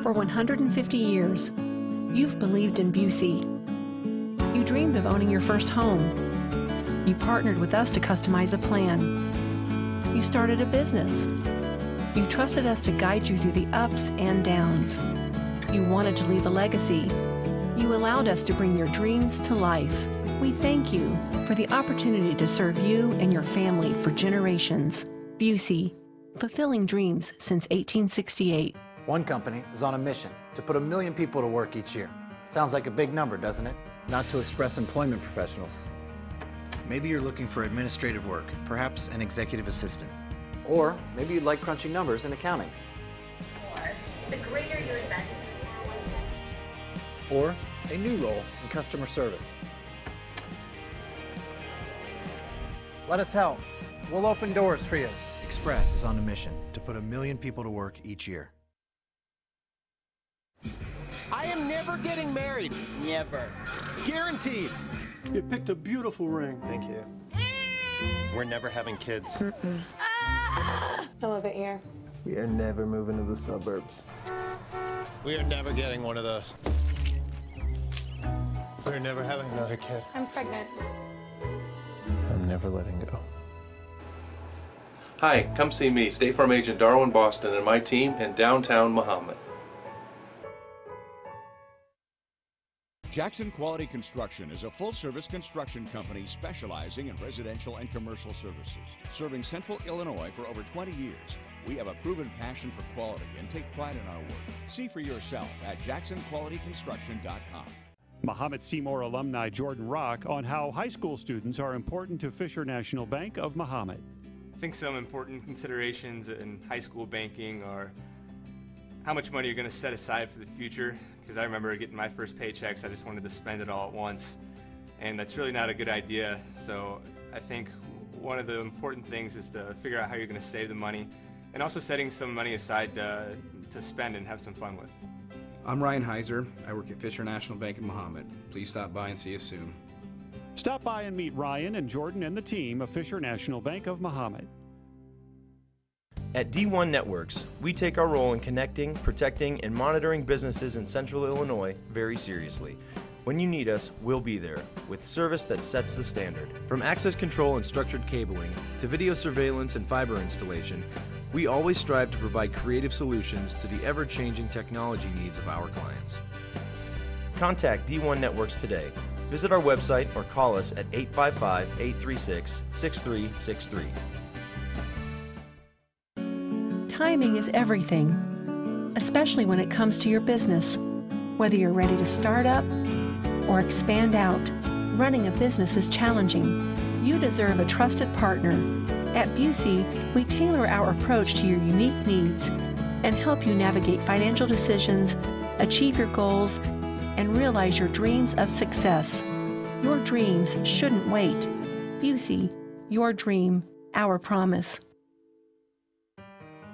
For 150 years, you've believed in Busey. You dreamed of owning your first home. You partnered with us to customize a plan. You started a business. You trusted us to guide you through the ups and downs. You wanted to leave a legacy. You allowed us to bring your dreams to life. We thank you for the opportunity to serve you and your family for generations. Busey, fulfilling dreams since 1868. One company is on a mission to put 1 million people to work each year. Sounds like a big number, doesn't it? Not to express employment professionals. Maybe you're looking for administrative work, perhaps an executive assistant. Or maybe you'd like crunching numbers in accounting. Or the greater your investment. Or a new role in customer service. Let us help. We'll open doors for you. Express is on a mission to put 1 million people to work each year. I am never getting married. Never. Guaranteed. You picked a beautiful ring. Thank you. We're never having kids. I love it here. We are never moving to the suburbs. We are never getting one of those. We're never having another kid. I'm pregnant. I'm never letting go. Hi, come see me, State Farm Agent Darwin Boston, and my team in downtown Mahomet. Jackson Quality Construction is a full-service construction company specializing in residential and commercial services. Serving Central Illinois for over 20 years, we have a proven passion for quality and take pride in our work. See for yourself at jacksonqualityconstruction.com. Mahomet-Seymour alumni Jordan Rock on how high school students are important to Fisher National Bank of Mahomet. I think some important considerations in high school banking are how much money you're going to set aside for the future. Because I remember getting my first paychecks, I just wanted to spend it all at once. And that's really not a good idea. So I think one of the important things is to figure out how you're going to save the money and also setting some money aside to spend and have some fun with. I'm Ryan Heiser. I work at Fisher National Bank of Mahomet. Please stop by and see us soon. Stop by and meet Ryan and Jordan and the team of Fisher National Bank of Mahomet. At D1 Networks, we take our role in connecting, protecting, and monitoring businesses in Central Illinois very seriously. When you need us, we'll be there, with service that sets the standard. From access control and structured cabling, to video surveillance and fiber installation, we always strive to provide creative solutions to the ever-changing technology needs of our clients. Contact D1 Networks today. Visit our website or call us at 855-836-6363. Timing is everything, especially when it comes to your business. Whether you're ready to start up or expand out, running a business is challenging. You deserve a trusted partner. At Busey, we tailor our approach to your unique needs and help you navigate financial decisions, achieve your goals, and realize your dreams of success. Your dreams shouldn't wait. Busey, your dream, our promise.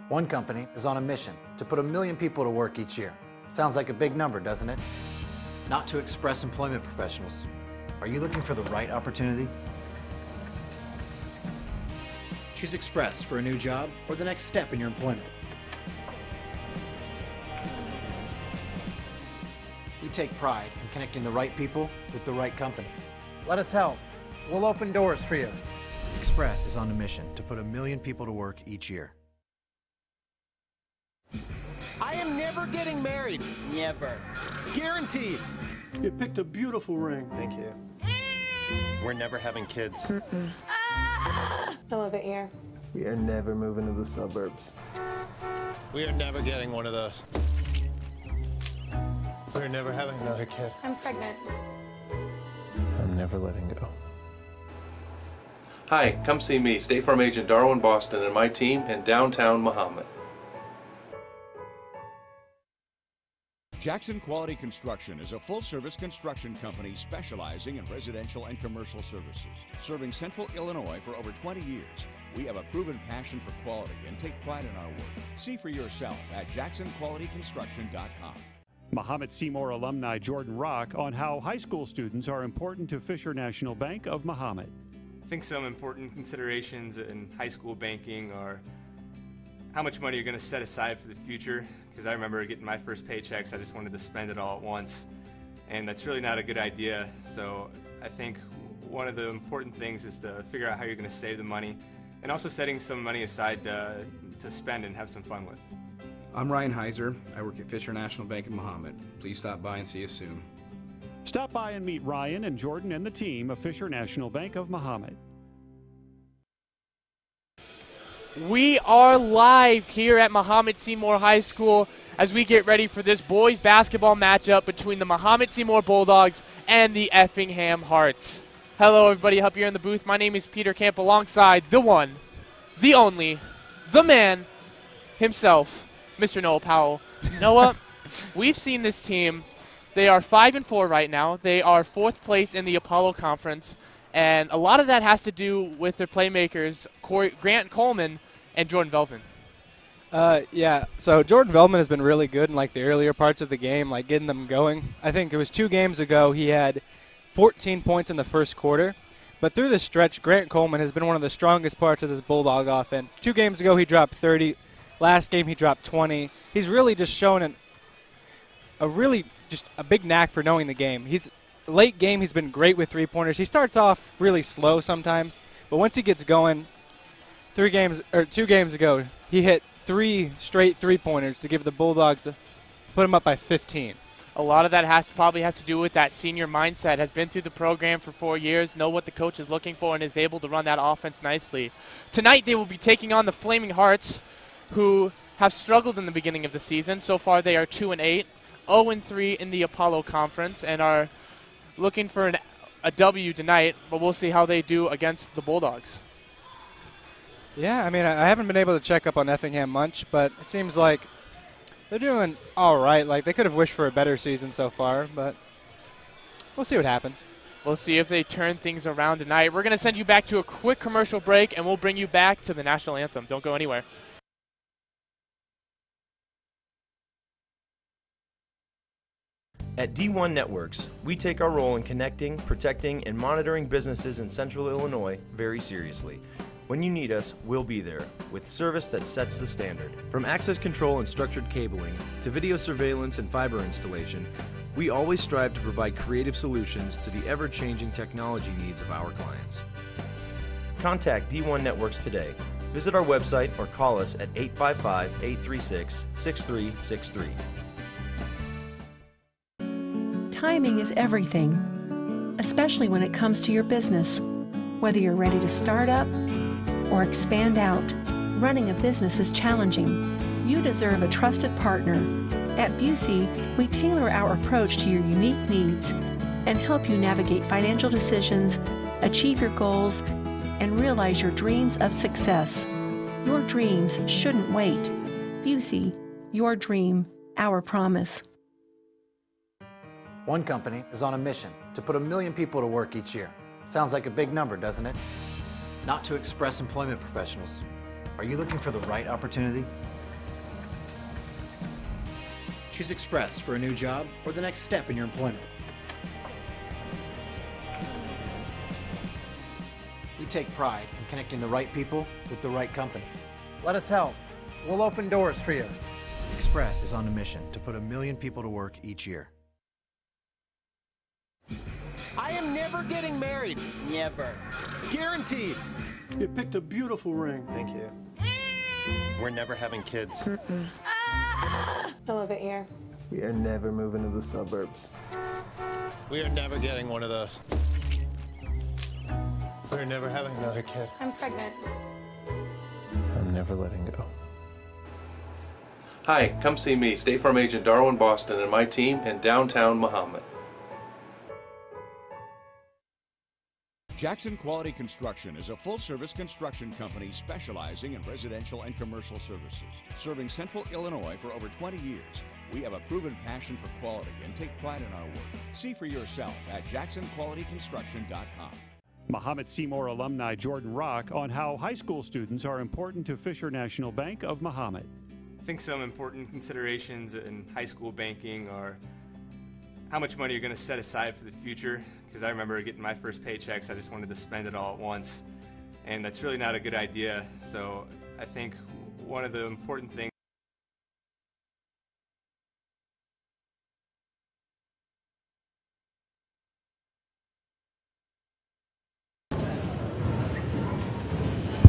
One company is on a mission to put 1 million people to work each year. Sounds like a big number, doesn't it? Not to express employment professionals. Are you looking for the right opportunity? Choose Express for a new job or the next step in your employment. We take pride in connecting the right people with the right company. Let us help. We'll open doors for you. Express is on a mission to put 1 million people to work each year. I am never getting married. Never. Guaranteed. You picked a beautiful ring. Thank you. We're never having kids. I love it here. We are never moving to the suburbs. We are never getting one of those. We're never having another kid. I'm pregnant. I'm never letting go. Hi, come see me, State Farm Agent Darwin Boston, and my team in downtown Mahomet. Jackson Quality Construction is a full-service construction company specializing in residential and commercial services. Serving Central Illinois for over 20 years, we have a proven passion for quality and take pride in our work. See for yourself at jacksonqualityconstruction.com. Mahomet-Seymour alumni Jordan Rock on how high school students are important to Fisher National Bank of Mahomet. I think some important considerations in high school banking are how much money you're going to set aside for the future, because I remember getting my first paychecks, I just wanted to spend it all at once, and that's really not a good idea. So I think one of the important things is to figure out how you're going to save the money, and also setting some money aside to spend and have some fun with. I'm Ryan Heiser. I work at Fisher National Bank in Mahomet. Please stop by and see us soon. Stop by and meet Ryan and Jordan and the team of Fisher National Bank of Mahomet. We are live here at Mahomet-Seymour High School as we get ready for this boys basketball matchup between the Mahomet-Seymour Bulldogs and the Effingham Hearts. Hello everybody up here in the booth. My name is Peter Camp alongside the one, the only, the man himself, Mr. Noah Powell. Noah, we've seen this team. They are 5-4 right now. They are 4th place in the Apollo Conference. And a lot of that has to do with their playmakers, Grant Coleman and Jordan Veltman. Yeah, so Jordan Veltman has been really good in like the earlier parts of the game, like getting them going. I think it was 2 games ago he had 14 points in the first quarter. But through the stretch, Grant Coleman has been one of the strongest parts of this Bulldog offense. 2 games ago he dropped 30. Last game he dropped 20. He's really just shown a big knack for knowing the game. Late game, he's been great with 3-pointers. He starts off really slow sometimes, but once he gets going, 2 games ago, he hit 3 straight 3-pointers to give the Bulldogs, put him up by 15. A lot of that probably has to do with that senior mindset. Has been through the program for 4 years, know what the coach is looking for, and is able to run that offense nicely. Tonight, they will be taking on the Flaming Hearts, who have struggled in the beginning of the season. So far, they are 2-8, 0-3 in the Apollo Conference, and are looking for a W tonight, but we'll see how they do against the Bulldogs. Yeah, I mean, I haven't been able to check up on Effingham much, but it seems like they're doing all right. Like, they could have wished for a better season so far, but we'll see what happens. We'll see if they turn things around tonight. We're going to send you back to a quick commercial break, and we'll bring you back to the national anthem. Don't go anywhere. At D1 Networks, we take our role in connecting, protecting, and monitoring businesses in Central Illinois very seriously. When you need us, we'll be there, with service that sets the standard. From access control and structured cabling, to video surveillance and fiber installation, we always strive to provide creative solutions to the ever-changing technology needs of our clients. Contact D1 Networks today. Visit our website or call us at 855-836-6363. Timing is everything, especially when it comes to your business. Whether you're ready to start up or expand out, running a business is challenging. You deserve a trusted partner. At Busey, we tailor our approach to your unique needs and help you navigate financial decisions, achieve your goals, and realize your dreams of success. Your dreams shouldn't wait. Busey, your dream, our promise. One company is on a mission to put 1 million people to work each year. Sounds like a big number, doesn't it? Not to Express employment professionals. Are you looking for the right opportunity? Choose Express for a new job or the next step in your employment. We take pride in connecting the right people with the right company. Let us help. We'll open doors for you. Express is on a mission to put 1 million people to work each year. I am never getting married. Never. Guaranteed. You picked a beautiful ring. Thank you. We're never having kids. I love it here. We are never moving to the suburbs. We are never getting one of those. We're never having another kid. I'm pregnant. I'm never letting go. Hi, come see me, State Farm Agent Darwin Boston, and my team in downtown Mahomet. Jackson Quality Construction is a full-service construction company specializing in residential and commercial services. Serving Central Illinois for over 20 years, we have a proven passion for quality and take pride in our work. See for yourself at jacksonqualityconstruction.com. Mahomet-Seymour alumni Jordan Rock on how high school students are important to Fisher National Bank of Mahomet. I think some important considerations in high school banking are how much money you're going to set aside for the future, because I remember getting my first paychecks, I just wanted to spend it all at once, and that's really not a good idea. So I think one of the important things.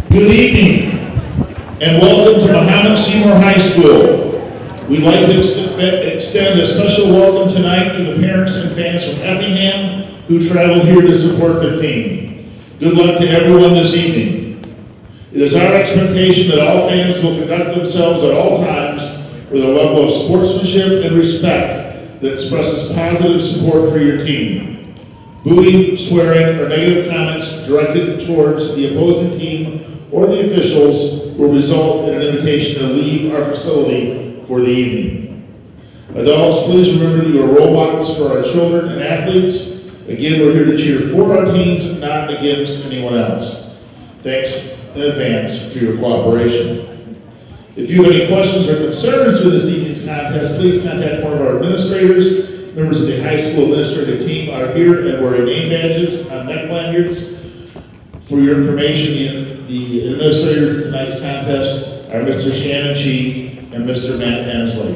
Good evening, and welcome to Mahomet-Seymour High School. We'd like to extend a special welcome tonight to the parents and fans from Effingham who traveled here to support their team. Good luck to everyone this evening. It is our expectation that all fans will conduct themselves at all times with a level of sportsmanship and respect that expresses positive support for your team. Booing, swearing, or negative comments directed towards the opposing team or the officials will result in an invitation to leave our facility for the evening. Adults, please remember that you are role models for our children and athletes. Again, we're here to cheer for our teams, not against anyone else. Thanks in advance for your cooperation. If you have any questions or concerns to this evening's contest, please contact one of our administrators. Members of the high school administrative team are here and wearing name badges on neck lanyards. For your information, the administrators of tonight's contest are Mr. Shannon Chee and Mr. Matt Hensley.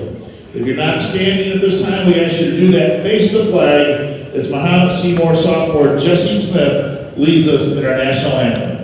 If you're not standing at this time, we ask you to do that. Face the flag as Mahomet-Seymour sophomore Jesse Smith leads us in our national anthem.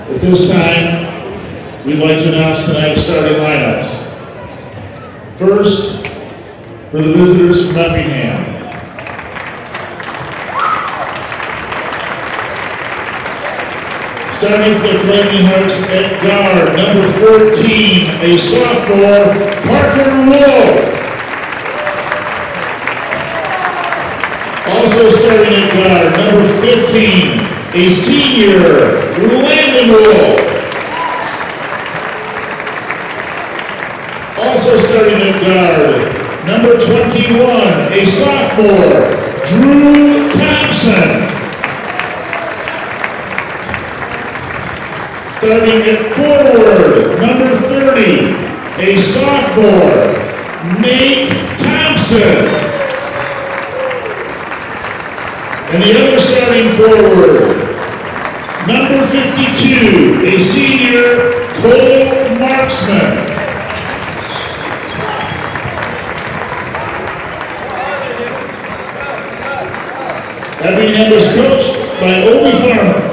At this time, we'd like to announce tonight's starting lineups. First, for the visitors from Effingham. Starting for the Flaming Hearts at guard, number 14, a sophomore, Parker Wolf. Also starting at guard, number 15, a senior, Landon Wolf. Also starting at guard, number 21, a sophomore, Drew Thompson. Starting at forward, number 30, a sophomore, Nate Thompson. And the other starting forward, number 52, a senior, Cole Marksman. Effingham is coached by Obi Farmer.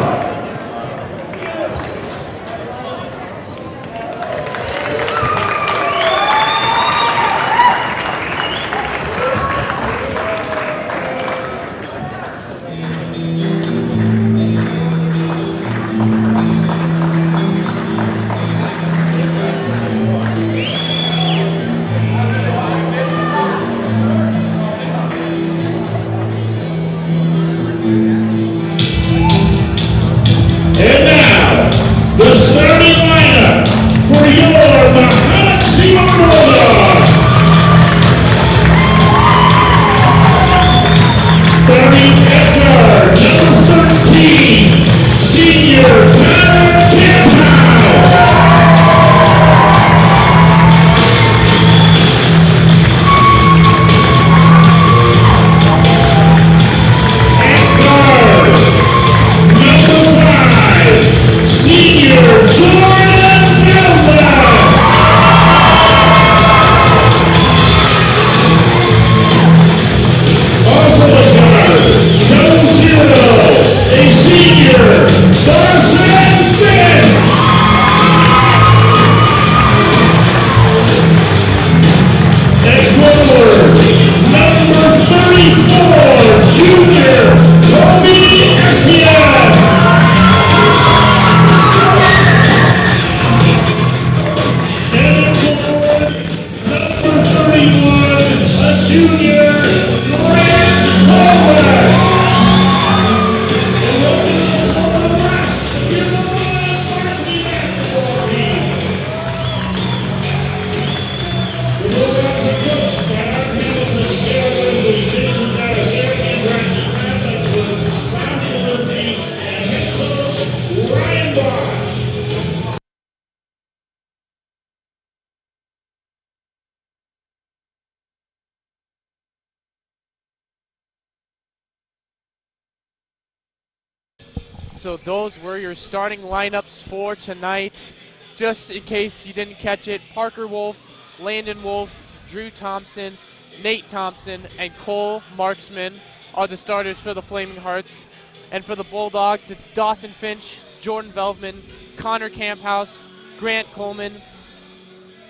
So those were your starting lineups for tonight. Just in case you didn't catch it, Parker Wolf, Landon Wolf, Drew Thompson, Nate Thompson, and Cole Marksman are the starters for the Flaming Hearts. And for the Bulldogs, it's Dawson Finch, Jordan Velvman, Connor Camphouse, Grant Coleman,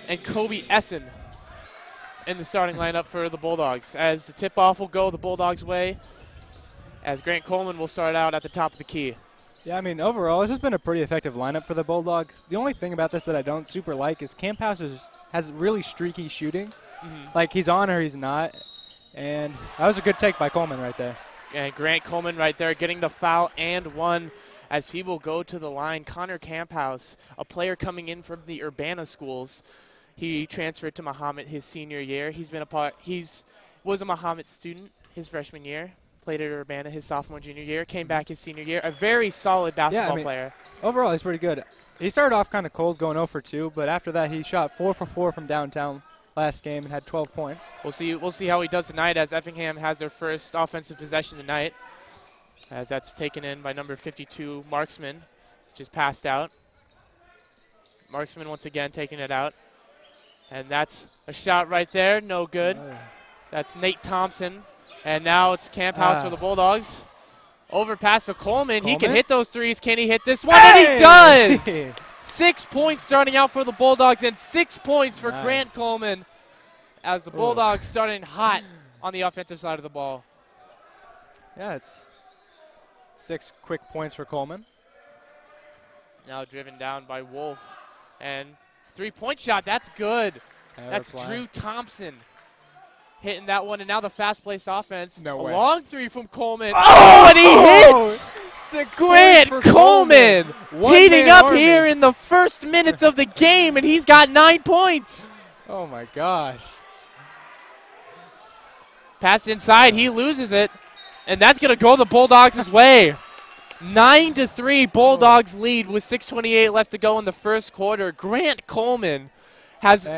and Kobe Essen in the starting lineup for the Bulldogs. As the tip-off will go the Bulldogs' way, as Grant Coleman will start out at the top of the key. Yeah, I mean, overall, this has been a pretty effective lineup for the Bulldogs. The only thing about this that I don't super like is Camphouse has really streaky shooting. Like, he's on or he's not. And that was a good take by Coleman right there. And Grant Coleman right there getting the foul and one as he will go to the line. Connor Camphouse, a player coming in from the Urbana schools. He transferred to Mahomet his senior year. He's been was a Mahomet student his freshman year. Played at Urbana his sophomore, junior year. Came back his senior year. A very solid basketball player. Overall, he's pretty good. He started off kind of cold, going 0 for 2, but after that, he shot 4 for 4 from downtown last game and had 12 points. We'll see how he does tonight as Effingham has their first offensive possession tonight. As that's taken in by number 52, Marksman, just passed out. Marksman once again taking it out. And that's a shot right there, no good. That's Nate Thompson. And now it's Camphouse for the Bulldogs. Over pass to Coleman. He can hit those threes. Can he hit this one? And he does! 6 points starting out for the Bulldogs and 6 points for Grant Coleman as the Bulldogs starting hot on the offensive side of the ball. Yeah, it's 6 quick points for Coleman. Now driven down by Wolf. And 3-point shot. That's good. That's Drew Thompson hitting that one. And now the fast-placed offense. No way. A long three from Coleman. Oh, and he hits! 6 Grant points for Coleman heating up Army. here in the first minutes of the game, and he's got 9 points. Oh, my gosh. Pass inside. He loses it, and that's going to go the Bulldogs' way. 9-3 Bulldogs lead with 6:28 left to go in the first quarter. Grant Coleman has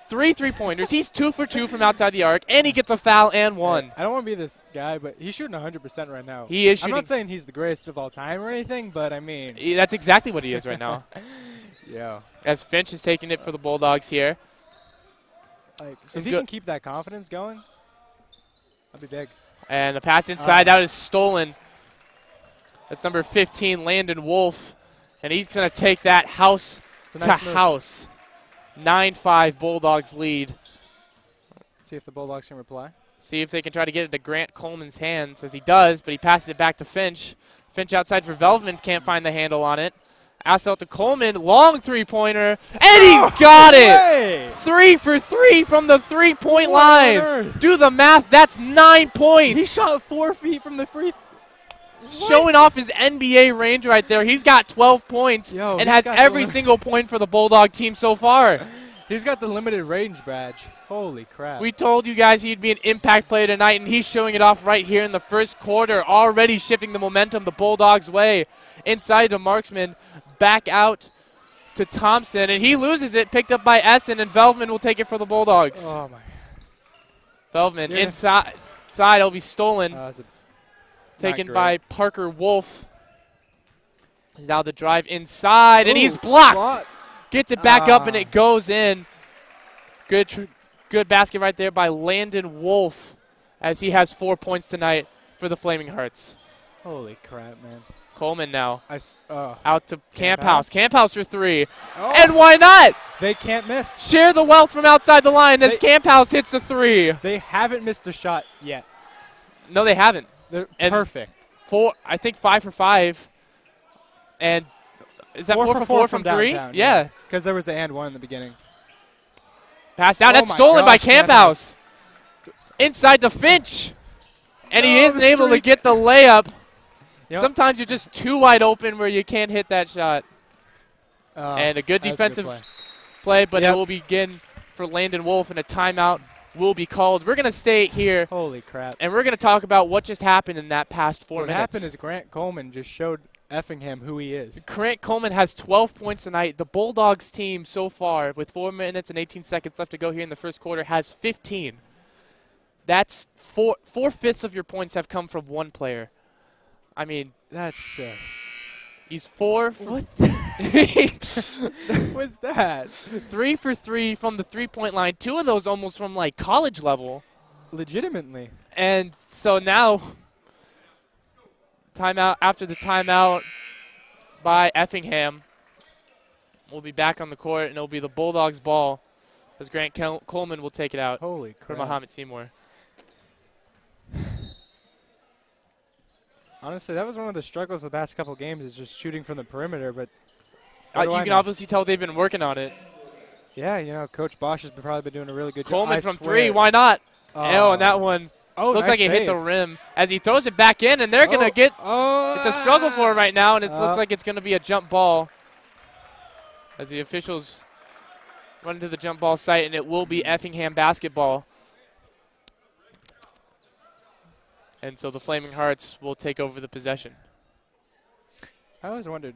3 3-pointers. He's 2 for 2 from outside the arc, and he gets a foul and one. I don't want to be this guy, but he's shooting 100% right now. He is shooting. I'm not saying he's the greatest of all time or anything, but I mean. That's exactly what he is right now. Yeah. As Finch is taking it for the Bulldogs here. Like, if he can keep that confidence going, that'd be big. And the pass inside, that is stolen. That's number 15, Landon Wolf. And he's going to take that house to house. 9-5 Bulldogs lead. See if the Bulldogs can reply. See if they can try to get it to Grant Coleman's hands, as he does, but he passes it back to Finch. Finch outside for Velvman, can't find the handle on it. Pass out to Coleman, long 3-pointer, and he's got it! 3 for 3 from the 3-point line. Do the math, that's 9 points. He shot 4 feet from the free showing off his NBA range right there. He's got 12 points and has every single point for the Bulldog team so far. He's got the limited range badge. Holy crap. We told you guys he'd be an impact player tonight, and he's showing it off right here in the first quarter, already shifting the momentum the Bulldogs' way. Inside to Marksman, back out to Thompson, and he loses it, picked up by Essen, and Velvman will take it for the Bulldogs. Oh, my. Velvman inside. It'll be stolen. Taken by Parker Wolf. Now the drive inside, and he's blocked. Gets it back up, and it goes in. Good basket right there by Landon Wolf, as he has 4 points tonight for the Flaming Hearts. Holy crap, man. Coleman now. Out to Camphouse. Camphouse for 3. And why not? They can't miss. Share the wealth from outside the line as Camphouse hits the 3. They haven't missed a shot yet. No, they haven't. They're and perfect. I think 5 for 5. And is that 4 for 4 from 3? downtown, Yeah. Because there was the and one in the beginning. Pass down. Oh That's my stolen by gosh, Camphouse. Inside to Finch. And he isn't able to get the layup. Yep. Sometimes you're just too wide open where you can't hit that shot. And a good defensive play, but it will begin for Landon Wolf, and a timeout will be called. We're going to stay here. Holy crap. And we're going to talk about what just happened in that past 4 minutes. What happened is Grant Coleman just showed Effingham who he is. Grant Coleman has 12 points tonight. The Bulldogs team so far, with 4 minutes and 18 seconds left to go here in the first quarter, has 15. That's 4/5 of your points have come from one player. I mean, that's just... He's 4 for... What was that? 3 for 3 from the three-point line. 2 of those almost from, like, college level. Legitimately. And so now, timeout after the timeout by Effingham. We'll be back on the court, and it'll be the Bulldogs' ball as Grant Coleman will take it out. Holy crap. For Mahomet-Seymour. Honestly, that was one of the struggles of the past couple games, is just shooting from the perimeter. But you can obviously tell they've been working on it. Yeah, you know, Coach Bosch has probably been doing a really good Coleman job. from 3, why not? And that one looked nice like it hit the rim as he throws it back in, and they're going to get it's a struggle for him right now, and it looks like it's going to be a jump ball as the officials run to the jump ball site, and it will be Effingham basketball. And so the Flaming Hearts will take over the possession. I always wondered,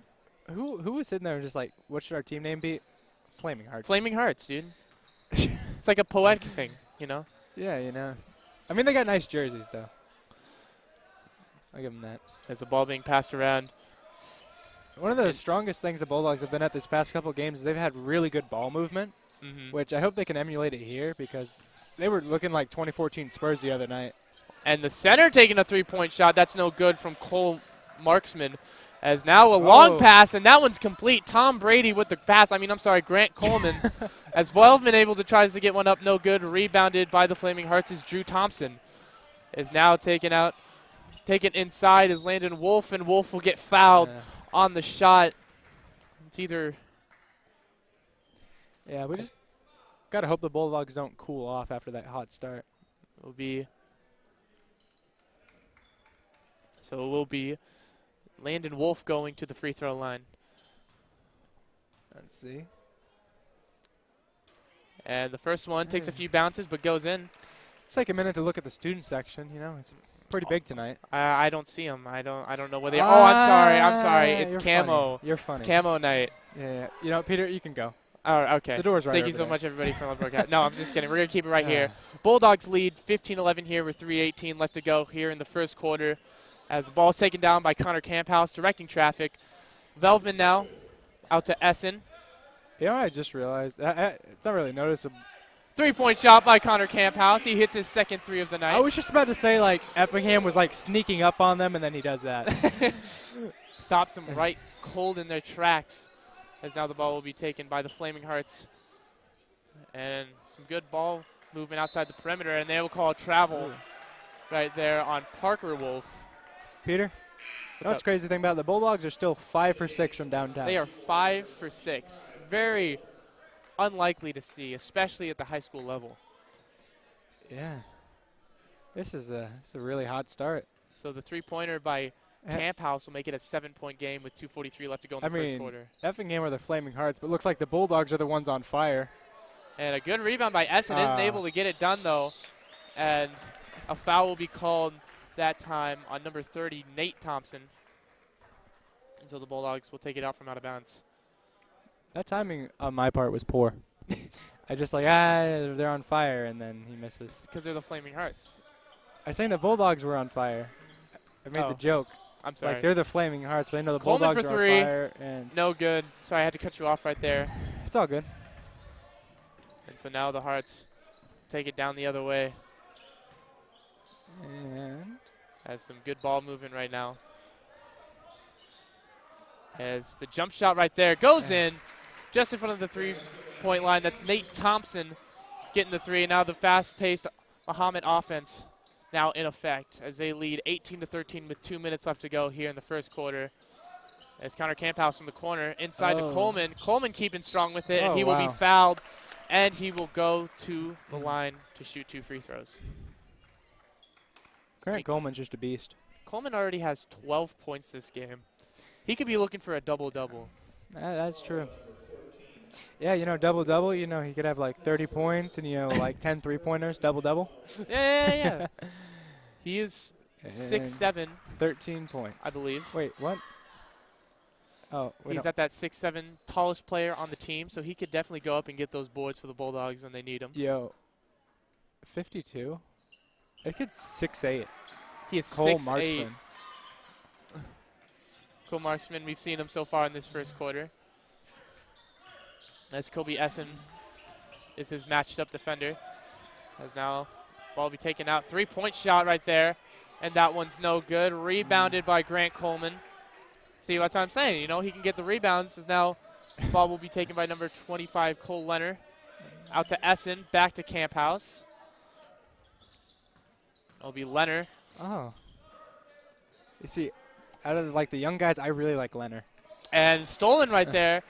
who was sitting there and just like, what should our team name be? Flaming Hearts. Flaming Hearts, dude. It's like a poetic thing, you know? Yeah, you know. I mean, they got nice jerseys, though. I'll give them that. As the ball being passed around. One of the strongest things the Bulldogs have been at this past couple games is they've had really good ball movement, which I hope they can emulate it here, because they were looking like 2014 Spurs the other night. And the center taking a three-point shot. That's no good from Cole Marksman. As now a long pass, and that one's complete. Tom Brady with the pass. Grant Coleman. As Velvman able to try to get one up, no good. Rebounded by the Flaming Hearts is Drew Thompson. Is now taken out. Taken inside is Landon Wolf, and Wolf will get fouled on the shot. It's either... Yeah, we just got to hope the Bulldogs don't cool off after that hot start. It will be Landon Wolf going to the free throw line. Let's see. And the first one takes a few bounces but goes in. Let's take a minute to look at the student section. You know, it's pretty big tonight. I don't see them. I don't know where they are. Oh, I'm sorry. It's camo. You're funny. It's camo night. Yeah. You know, Peter, you can go. Oh, okay. The door's right Thank you so much, everybody, for the broadcast. No, I'm just kidding. We're going to keep it right here. Bulldogs lead 15-11 here with 3:18 left to go here in the first quarter. As the ball is taken down by Connor Camphouse, directing traffic. Velvman now out to Essen. You know, I just realized, it's not really noticeable. Three-point shot by Connor Camphouse. He hits his second 3 of the night. I was just about to say, like, Effingham was, like, sneaking up on them, and then he does that. Stops them right cold in their tracks. As now the ball will be taken by the Flaming Hearts. And some good ball movement outside the perimeter, and they will call a travel right there on Parker Wolf. Peter, you know what's crazy thing about it? The Bulldogs are still 5 for 6 from downtown. They are 5 for 6. Very unlikely to see, especially at the high school level. Yeah. This is a really hot start. So the three-pointer by Camphouse will make it a 7-point game with 2:43 left to go in the first quarter. Effingham are the Flaming Hearts, but looks like the Bulldogs are the ones on fire. And a good rebound by Essen isn't able to get it done, though. And a foul will be called that time on number 30, Nate Thompson. And so the Bulldogs will take it out from out of bounds. That timing on my part was poor. I just they're on fire, and then he misses. Because they're the Flaming Hearts. I was saying the Bulldogs were on fire. I made the joke. I'm sorry. Like, they're the Flaming Hearts, but I know the Coleman Bulldogs for are 3. on fire. And no good. Sorry, I had to cut you off right there. It's all good. And so now the Hearts take it down the other way. And has some good ball movement right now. As the jump shot right there goes in just in front of the three-point line. That's Nate Thompson getting the 3. Now the fast-paced Mahomet offense now in effect as they lead 18-13 with 2 minutes left to go here in the first quarter. As Connor Camphouse from the corner inside to Coleman. Coleman keeping strong with it, and he will be fouled, and he will go to the line to shoot 2 free throws. Grant Coleman's just a beast. Coleman already has 12 points this game. He could be looking for a double-double. That's true. Yeah, you know, double-double, you know, he could have like 30 points and, you know, like 10 three-pointers, double-double. Yeah. He is 6'7". 13 points. I believe. Wait, what? Oh, he's at that 6'7", tallest player on the team, so he could definitely go up and get those boards for the Bulldogs when they need them. Yo, 52? That kid's 6'8". He is Cole 6'8". Marksman. Cole Marksman, we've seen him so far in this first quarter. As Kobe Essen is his matched up defender. As now ball will be taken out. 3-point shot right there. And that one's no good. Rebounded by Grant Coleman. See, that's what I'm saying. You know, he can get the rebounds. As now ball will be taken by number 25, Cole Leonard. Out to Essen. Back to Camphouse. It'll be Leonard. Oh. You see, out of like the young guys, I really like Leonard. And stolen right there.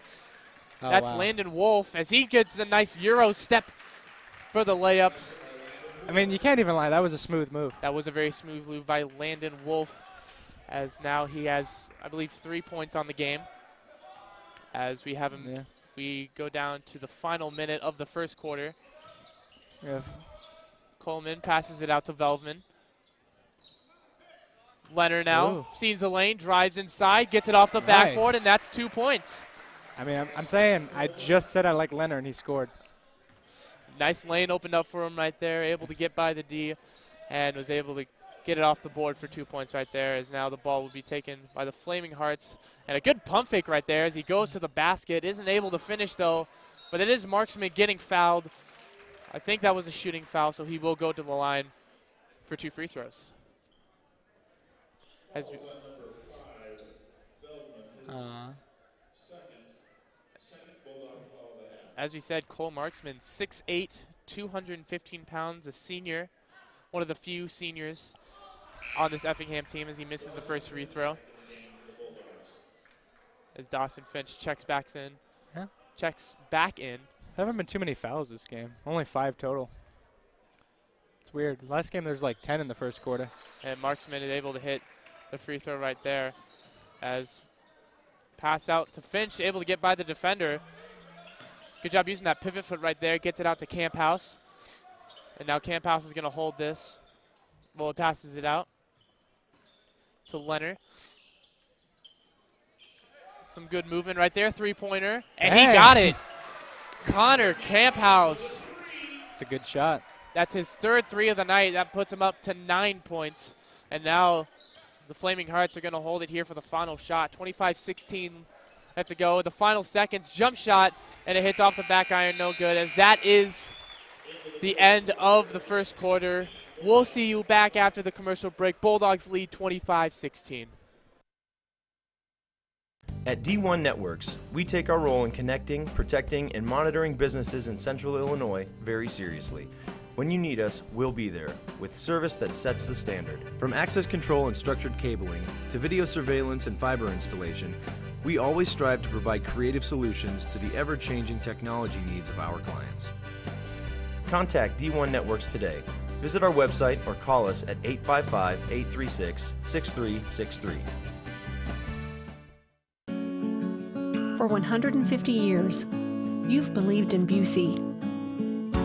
That's Landon Wolf as he gets a nice Euro step for the layup. I mean, you can't even lie. That was a smooth move. That was a very smooth move by Landon Wolf, as now he has, I believe, 3 points on the game. As we have him, we go down to the final minute of the first quarter. Coleman passes it out to Velvman. Leonard now sees the lane, drives inside, gets it off the backboard, and that's 2 points. I mean, I'm saying, I just said I like Leonard, and he scored. Nice lane opened up for him right there, able to get by the D, and was able to get it off the board for 2 points right there, as now the ball will be taken by the Flaming Hearts. And a good pump fake right there as he goes to the basket. Isn't able to finish, though, but it is Marksman getting fouled. I think that was a shooting foul, so he will go to the line for 2 free throws. As we said, Cole Marksman, 6'8", 215 pounds, a senior, one of the few seniors on this Effingham team as he misses the first free throw. As Dawson Finch checks back in. There haven't been too many fouls this game. Only 5 total. It's weird. Last game there's like 10 in the first quarter. And Marksman is able to hit the free throw right there. As pass out to Finch, able to get by the defender. Good job using that pivot foot right there. Gets it out to Camphouse. And now Camphouse is going to hold this. Well, it passes it out to Leonard. Some good movement right there. 3-pointer. And he got it. Connor Camphouse. It's a good shot. That's his 3rd 3 of the night. That puts him up to 9 points. And now the Flaming Hearts are going to hold it here for the final shot. 25-16 left to go. The final seconds. Jump shot. And it hits off the back iron. No good. As that is the end of the first quarter. We'll see you back after the commercial break. Bulldogs lead 25-16. At D1 Networks, we take our role in connecting, protecting, and monitoring businesses in Central Illinois very seriously. When you need us, we'll be there, with service that sets the standard. From access control and structured cabling, to video surveillance and fiber installation, we always strive to provide creative solutions to the ever-changing technology needs of our clients. Contact D1 Networks today. Visit our website or call us at 855-836-6363. For 150 years, you've believed in Busey.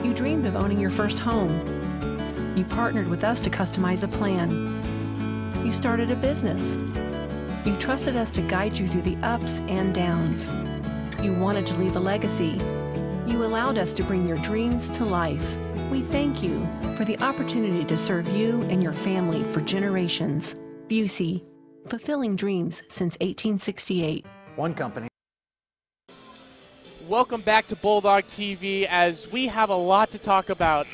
You dreamed of owning your first home. You partnered with us to customize a plan. You started a business. You trusted us to guide you through the ups and downs. You wanted to leave a legacy. You allowed us to bring your dreams to life. We thank you for the opportunity to serve you and your family for generations. Busey, fulfilling dreams since 1868. One company. Welcome back to Bulldog TV as we have a lot to talk about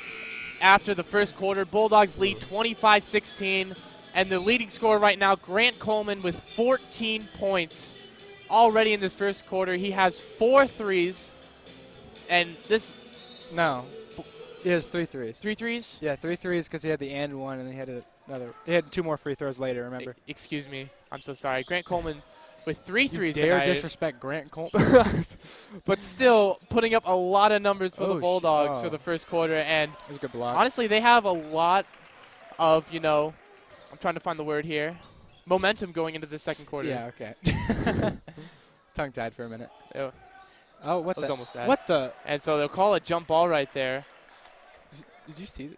after the first quarter. Bulldogs lead 25-16, and the leading scorer right now, Grant Coleman, with 14 points already in this first quarter. He has 4 threes, and this... No. He has 3 threes. 3 threes? Yeah, 3 threes because he had the and one, and he had another. He had 2 more free throws later. Remember? Excuse me. I'm so sorry. Grant Coleman with 3 threes You dare tonight. disrespect Grant Coleman? But still putting up a lot of numbers for the Bulldogs oh. for the first quarter. And that was a good block. Honestly, they have a lot of, you know, I'm trying to find the word here, momentum going into the second quarter. Yeah, okay. Tongue-tied for a minute. Yeah. Oh, what that was almost bad. What the? And so they'll call a jump ball right there. Did you see that?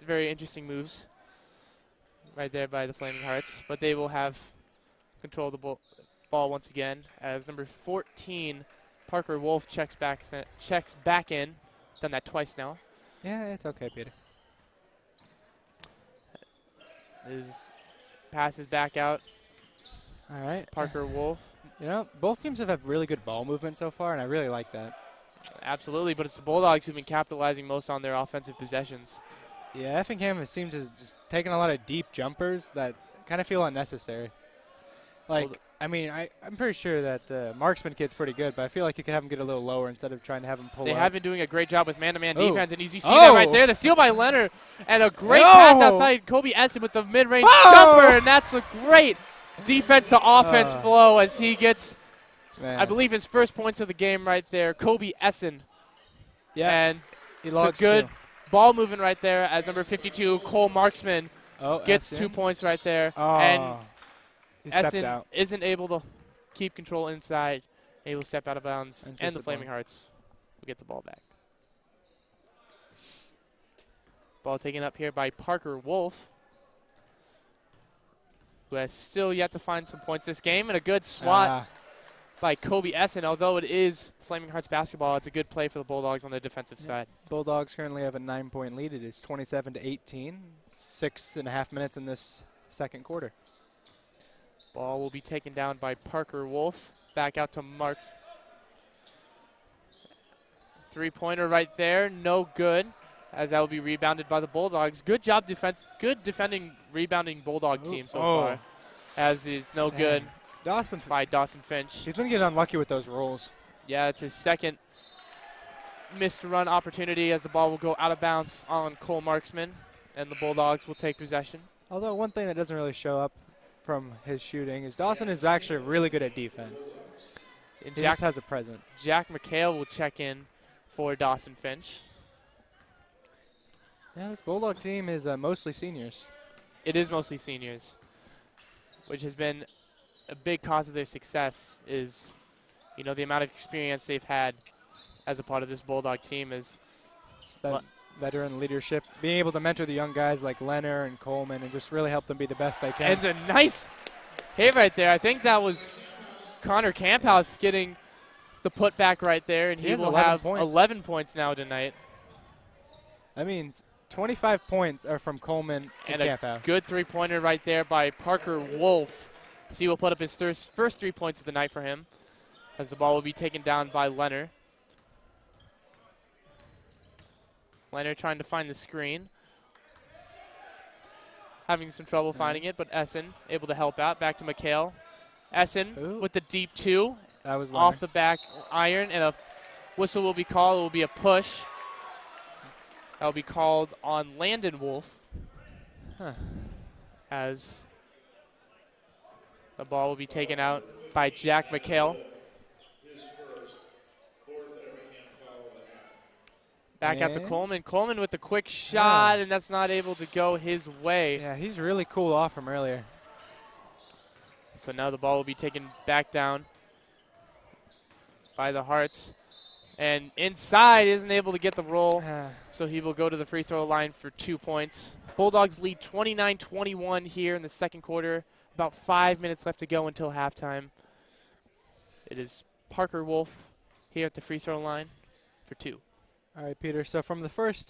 Very interesting moves right there by the Flaming Hearts. But they will have control of the ball once again as number 14, Parker Wolf, checks back in. Done that twice now. Yeah, it's okay, Peter. His passes back out. All right. Parker Wolf. You know, both teams have had really good ball movement so far, and I really like that. Absolutely, but it's the Bulldogs who've been capitalizing most on their offensive possessions. Yeah, Effingham has seemed to just taken a lot of deep jumpers that kind of feel unnecessary. Like, I mean, I'm pretty sure that the marksman kid's pretty good, but I feel like you could have him get a little lower instead of trying to have him pull They up. have been doing a great job with man-to-man defense, and as you see Oh. that right there, the steal by Leonard, and a great pass outside Kobe Essen with the mid-range jumper, and that's a great defense to offense flow as he gets, I believe, his first points of the game right there. Kobe Essen. Yeah, and he it's logs a good too. ball movement right there as number 52, Cole Marksman, gets Essen. 2 points right there. Oh, and he stepped Essen out. isn't able to keep control inside. He will step out of bounds, And and the Flaming Hearts will get the ball back. Ball taken up here by Parker Wolf, who has still yet to find some points this game, and a good swat by Kobe Essen. Although it is Flaming Hearts basketball, it's a good play for the Bulldogs on the defensive side. Bulldogs currently have a 9-point lead. It is 27-18. 6.5 minutes in this second quarter. Ball will be taken down by Parker Wolf. Back out to Marks. 3-pointer right there, no good, as that will be rebounded by the Bulldogs. Good job good defending, rebounding Bulldog team so far, as is no good by Dawson Finch. He's been getting unlucky with those rolls. Yeah, it's his second missed run opportunity as the ball will go out of bounds on Cole Marksman, and the Bulldogs will take possession. Although one thing that doesn't really show up from his shooting is Dawson is actually really good at defense. He just has a presence. Jack McHale will check in for Dawson Finch. Yeah, this Bulldog team is mostly seniors. It is mostly seniors, which has been a big cause of their success is, you know, the amount of experience they've had as a part of this Bulldog team is just that veteran leadership, being able to mentor the young guys like Leonard and Coleman and just really help them be the best they can. And it's a nice hit right there. I think that was Connor Camphouse getting the putback right there, and he will have 11 points now tonight. That means 25 points are from Coleman and Camphouse. A good three-pointer right there by Parker Wolf. So he will put up his first 3 points of the night for him, as the ball will be taken down by Leonard. Leonard trying to find the screen. Having some trouble finding it, but Essen able to help out. Back to McHale. Essen with the deep 2. That was off the back iron, and a whistle will be called. It will be a push. That will be called on Landon Wolf. As the ball will be taken out by Jack McHale. Back out to Coleman. Coleman with the quick shot, and that's not able to go his way. Yeah, he's really cooled off from earlier. So now the ball will be taken back down by the Hearts. And inside isn't able to get the roll, so he will go to the free throw line for 2 points. Bulldogs lead 29-21 here in the second quarter. About 5 minutes left to go until halftime. It is Parker Wolf here at the free throw line for 2. All right, Peter. So from the first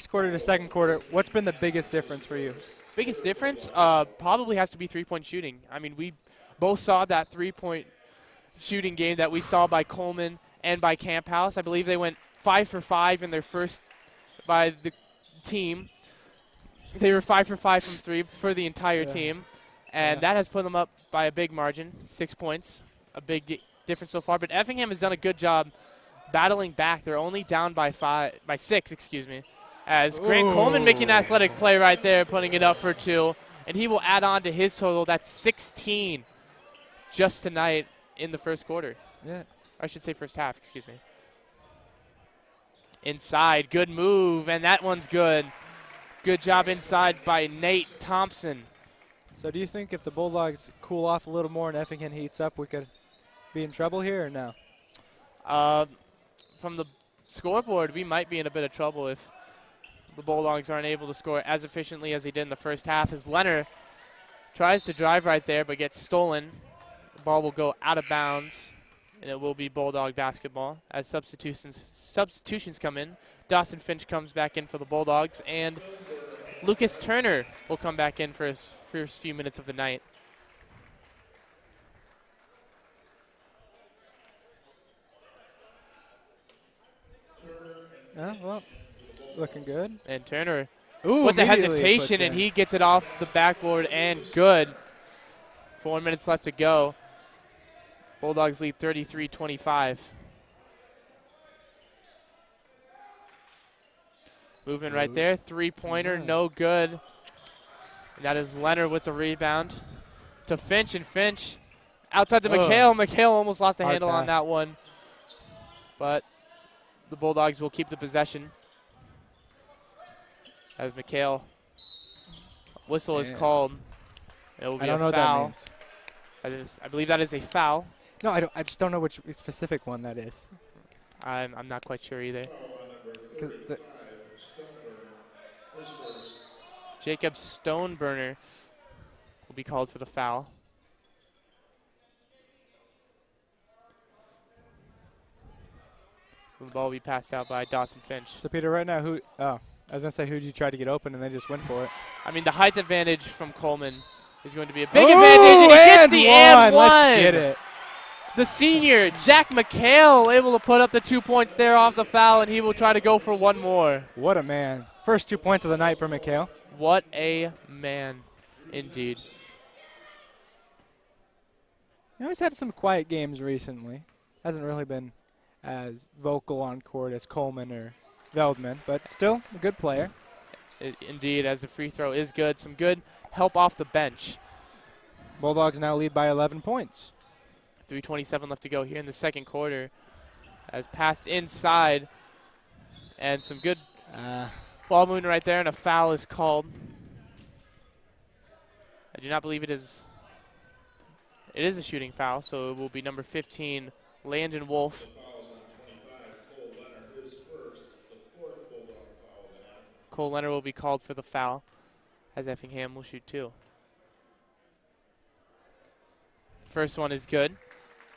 quarter to second quarter, what's been the biggest difference for you? Biggest difference probably has to be three-point shooting. I mean, we both saw that three-point shooting game that we saw by Coleman and by Camphouse. I believe they went 5 for 5 in their first by the team. They were 5 for 5 from 3 for the entire team, and that has put them up by a big margin, 6 points, a big difference so far. But Effingham has done a good job battling back. They're only down by 6, excuse me. As Grant Coleman making an athletic play right there, putting it up for 2. And he will add on to his total. That's 16 just tonight in the first quarter. Yeah. I should say first half, excuse me. Inside, good move, and that one's good. Good job inside by Nate Thompson. So do you think if the Bulldogs cool off a little more and Effingham heats up, we could be in trouble here or no? From the scoreboard, we might be in a bit of trouble if the Bulldogs aren't able to score as efficiently as they did in the first half, as Leonard tries to drive right there but gets stolen. The ball will go out of bounds, and it will be Bulldog basketball as substitutions come in. Dawson Finch comes back in for the Bulldogs, and Lucas Turner will come back in for his first few minutes of the night. Yeah, well, looking good. And Turner Ooh, with the immediately hesitation, and he gets it off the backboard and good. 4 minutes left to go. Bulldogs lead 33-25. Movement right there. Three-pointer, no good. And that is Leonard with the rebound to Finch, and Finch outside to McHale. McHale almost lost the Hard handle on pass. that one. But the Bulldogs will keep the possession. As McHale whistle is called. It will be I don't a know foul. what that means. I believe that is a foul. No, I don't. I just don't know which specific one that is. I'm not quite sure either. Jacob Stoneburner will be called for the foul. So the ball will be passed out by Dawson Finch. So Peter, right now, I was gonna say, who'd you try to get open, and they just went for it. I mean, the height advantage from Coleman is going to be a big advantage, and he gets the and one. Let's get it. The senior, Jack McHale, able to put up the 2 points there off the foul, and he will try to go for one more. What a man. First 2 points of the night for McHale. What a man, indeed. He's had some quiet games recently. Hasn't really been as vocal on court as Coleman or Veldman, but still a good player. Indeed, as the free throw is good. Some good help off the bench. Bulldogs now lead by 11 points. 3:27 left to go here in the second quarter. As passed inside, and some good ball movement right there, and a foul is called. I do not believe it is. It is a shooting foul, so it will be number 15, Landon Wolf. Cole Leonard will be called for the foul, as Effingham will shoot 2. First one is good.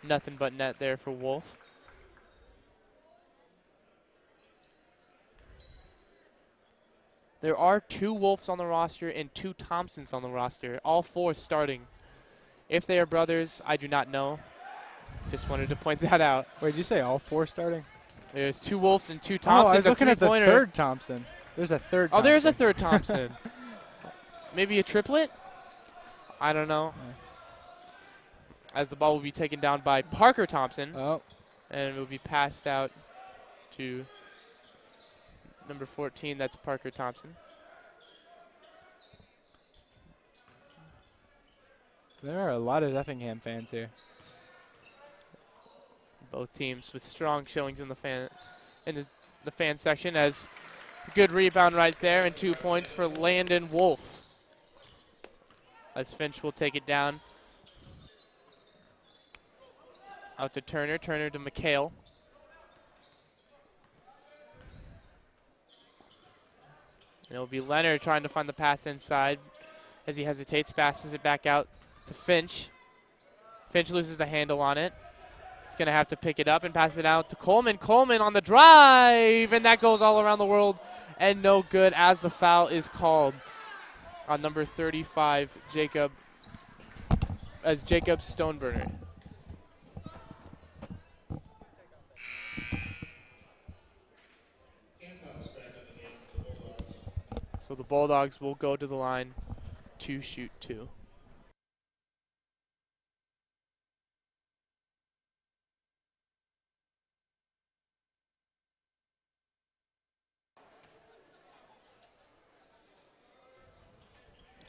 Nothing but net there for Wolf. There are 2 Wolves on the roster and 2 Thompsons on the roster, all 4 starting. If they are brothers, I do not know. Just wanted to point that out. Wait, did you say all 4 starting? There's 2 Wolves and 2 Thompsons. Oh, I was looking at the third Thompson. There's a third Thompson. Oh, there's a third Thompson. Maybe a triplet? I don't know. As the ball will be taken down by Parker Thompson. Oh. And it will be passed out to number 14. That's Parker Thompson. There are a lot of Effingham fans here. Both teams with strong showings in the fan section, as good rebound right there, and 2 points for Landon Wolf. As Finch will take it down. Out to Turner. Turner to McHale. And it will be Leonard trying to find the pass inside. As he hesitates, passes it back out to Finch. Finch loses the handle on it. He's going to have to pick it up and pass it out to Coleman. Coleman on the drive, and that goes all around the world and no good, as the foul is called on number 35, Jacob Stoneburner. So the Bulldogs will go to the line to shoot 2.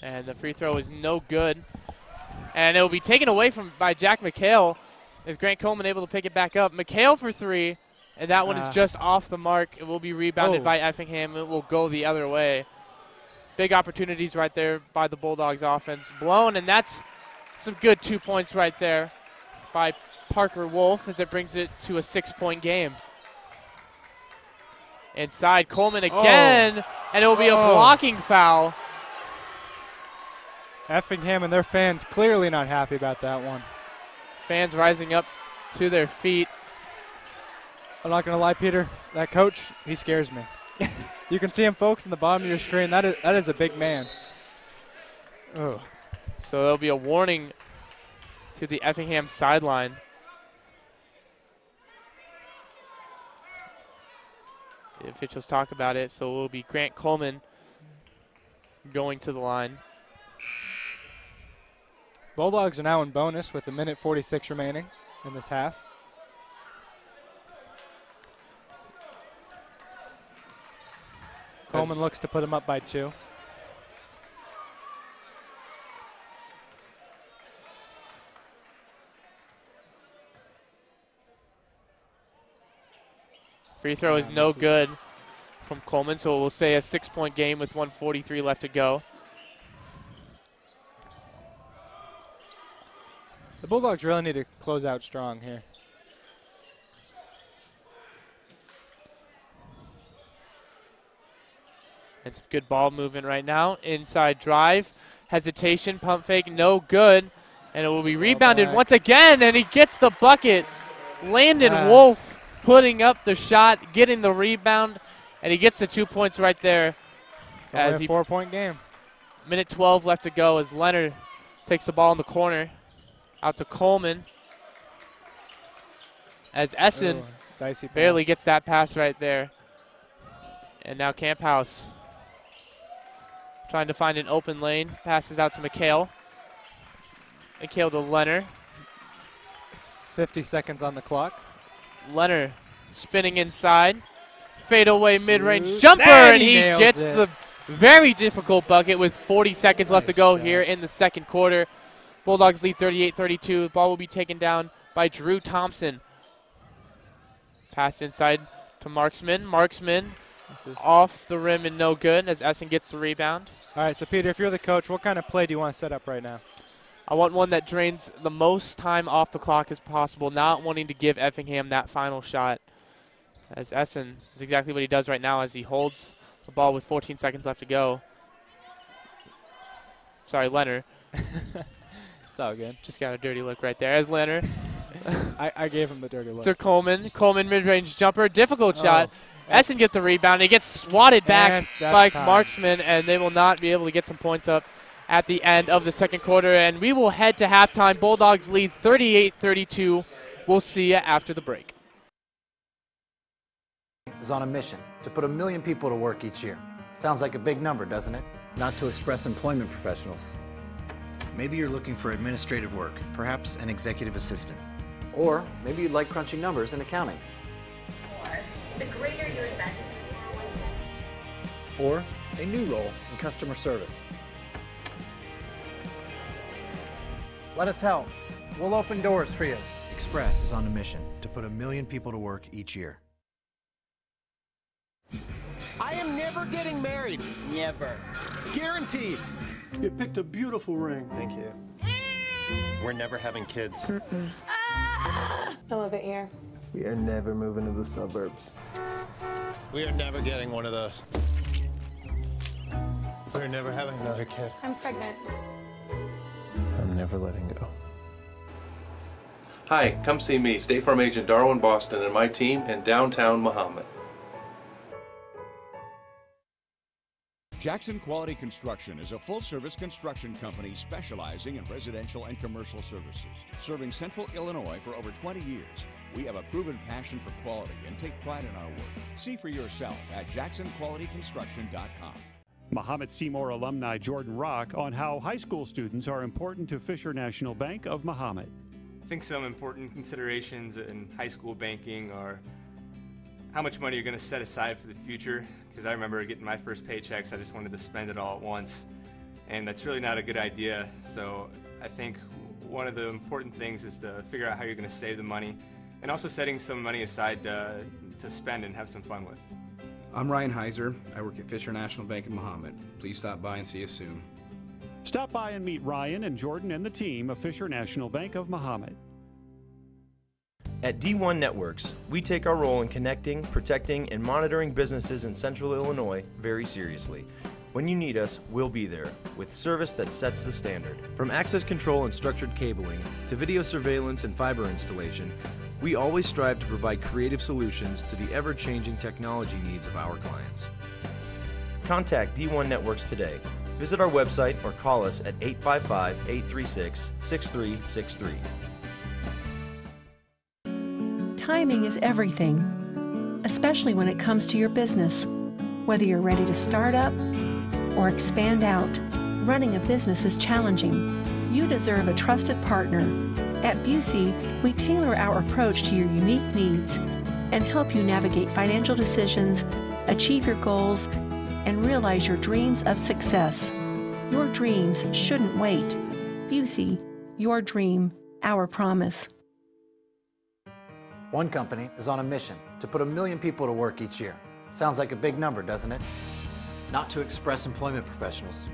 And the free throw is no good. And it will be taken away by Jack McHale. Is Grant Coleman able to pick it back up? McHale for three, and that one is just off the mark. It will be rebounded by Effingham. It will go the other way. Big opportunities right there by the Bulldogs offense. Blown, and that's some good 2 points right there by Parker Wolf as it brings it to a 6-point game. Inside, Coleman again, and it will be a blocking foul. Effingham and their fans clearly not happy about that one. Fans rising up to their feet. I'm not going to lie, Peter. That coach, he scares me. You can see him, folks, in the bottom of your screen. That is a big man. Oh. So there'll be a warning to the Effingham sideline. The officials talk about it, so it will be Grant Coleman going to the line. Bulldogs are now in bonus with 1:46 remaining in this half. Coleman looks to put him up by 2. Free throw is no good from Coleman, so it will stay a 6-point game with 1:43 left to go. The Bulldogs really need to close out strong here. And some good ball movement right now. Inside drive, hesitation, pump fake, no good. And it will be rebounded once again, and he gets the bucket. Landon Wolf putting up the shot, getting the rebound, and he gets the 2 points right there. It's only a 4-point game. 1:12 left to go as Leonard takes the ball in the corner. Out to Coleman. As Essen barely gets that pass right there. And now Camp House trying to find an open lane. Passes out to McHale. McHale to Leonard. 50 seconds on the clock. Leonard spinning inside. Fadeaway mid-range jumper, and he gets the very difficult bucket with 40 seconds left to go here in the second quarter. Bulldogs lead 38-32. The ball will be taken down by Drew Thompson. Pass inside to Marksman. Marksman off the rim and no good as Essen gets the rebound. All right, so Peter, if you're the coach, what kind of play do you want to set up right now? I want one that drains the most time off the clock as possible, not wanting to give Effingham that final shot. As Essen is exactly what he does right now as he holds the ball with 14 seconds left to go. Sorry, Leonard. It's all good. Just got a dirty look right there as Leonard. I gave him the dirty look. To Coleman. Coleman mid-range jumper. Difficult shot. Essen get the rebound. He gets swatted back by Marksman, and they will not be able to get some points up at the end of the second quarter. And we will head to halftime. Bulldogs lead 38-32. We'll see you after the break. Is on a mission to put 1 million people to work each year. Sounds like a big number, doesn't it? Not to express employment professionals. Maybe you're looking for administrative work, perhaps an executive assistant. Or maybe you'd like crunching numbers in accounting. Or the greater your investment. Or a new role in customer service. Let us help. We'll open doors for you. Express is on a mission to put 1 million people to work each year. I am never getting married. Never. Guaranteed. You picked a beautiful ring. Thank you. We're never having kids. I love it here. We are never moving to the suburbs. We are never getting one of those. We're never having another kid. I'm pregnant. I'm never letting go. Hi, come see me, State Farm Agent Darwin Boston, and my team in downtown Mahomet. Jackson Quality Construction is a full-service construction company specializing in residential and commercial services. Serving Central Illinois for over 20 years, we have a proven passion for quality and take pride in our work. See for yourself at jacksonqualityconstruction.com. Mahomet-Seymour alumni Jordan Rock on how high school students are important to Fisher National Bank of Mahomet. I think some important considerations in high school banking are how much money you're going to set aside for the future, because I remember getting my first paychecks, I just wanted to spend it all at once. and that's really not a good idea. So I think one of the important things is to figure out how you're going to save the money, and also setting some money aside to spend and have some fun with. I'm Ryan Heiser. I work at Fisher National Bank in Mahomet. Please stop by and see us soon. Stop by and meet Ryan and Jordan and the team of Fisher National Bank of Mahomet. At D1 Networks, we take our role in connecting, protecting, and monitoring businesses in Central Illinois very seriously. When you need us, we'll be there, with service that sets the standard. From access control and structured cabling, to video surveillance and fiber installation, we always strive to provide creative solutions to the ever-changing technology needs of our clients. Contact D1 Networks today. Visit our website or call us at 855-836-6363. Timing is everything, especially when it comes to your business. Whether you're ready to start up or expand out, running a business is challenging. You deserve a trusted partner. At Busey, we tailor our approach to your unique needs and help you navigate financial decisions, achieve your goals, and realize your dreams of success. Your dreams shouldn't wait. Busey, your dream, our promise. One company is on a mission to put 1 million people to work each year. Sounds like a big number, doesn't it? Not to express employment professionals.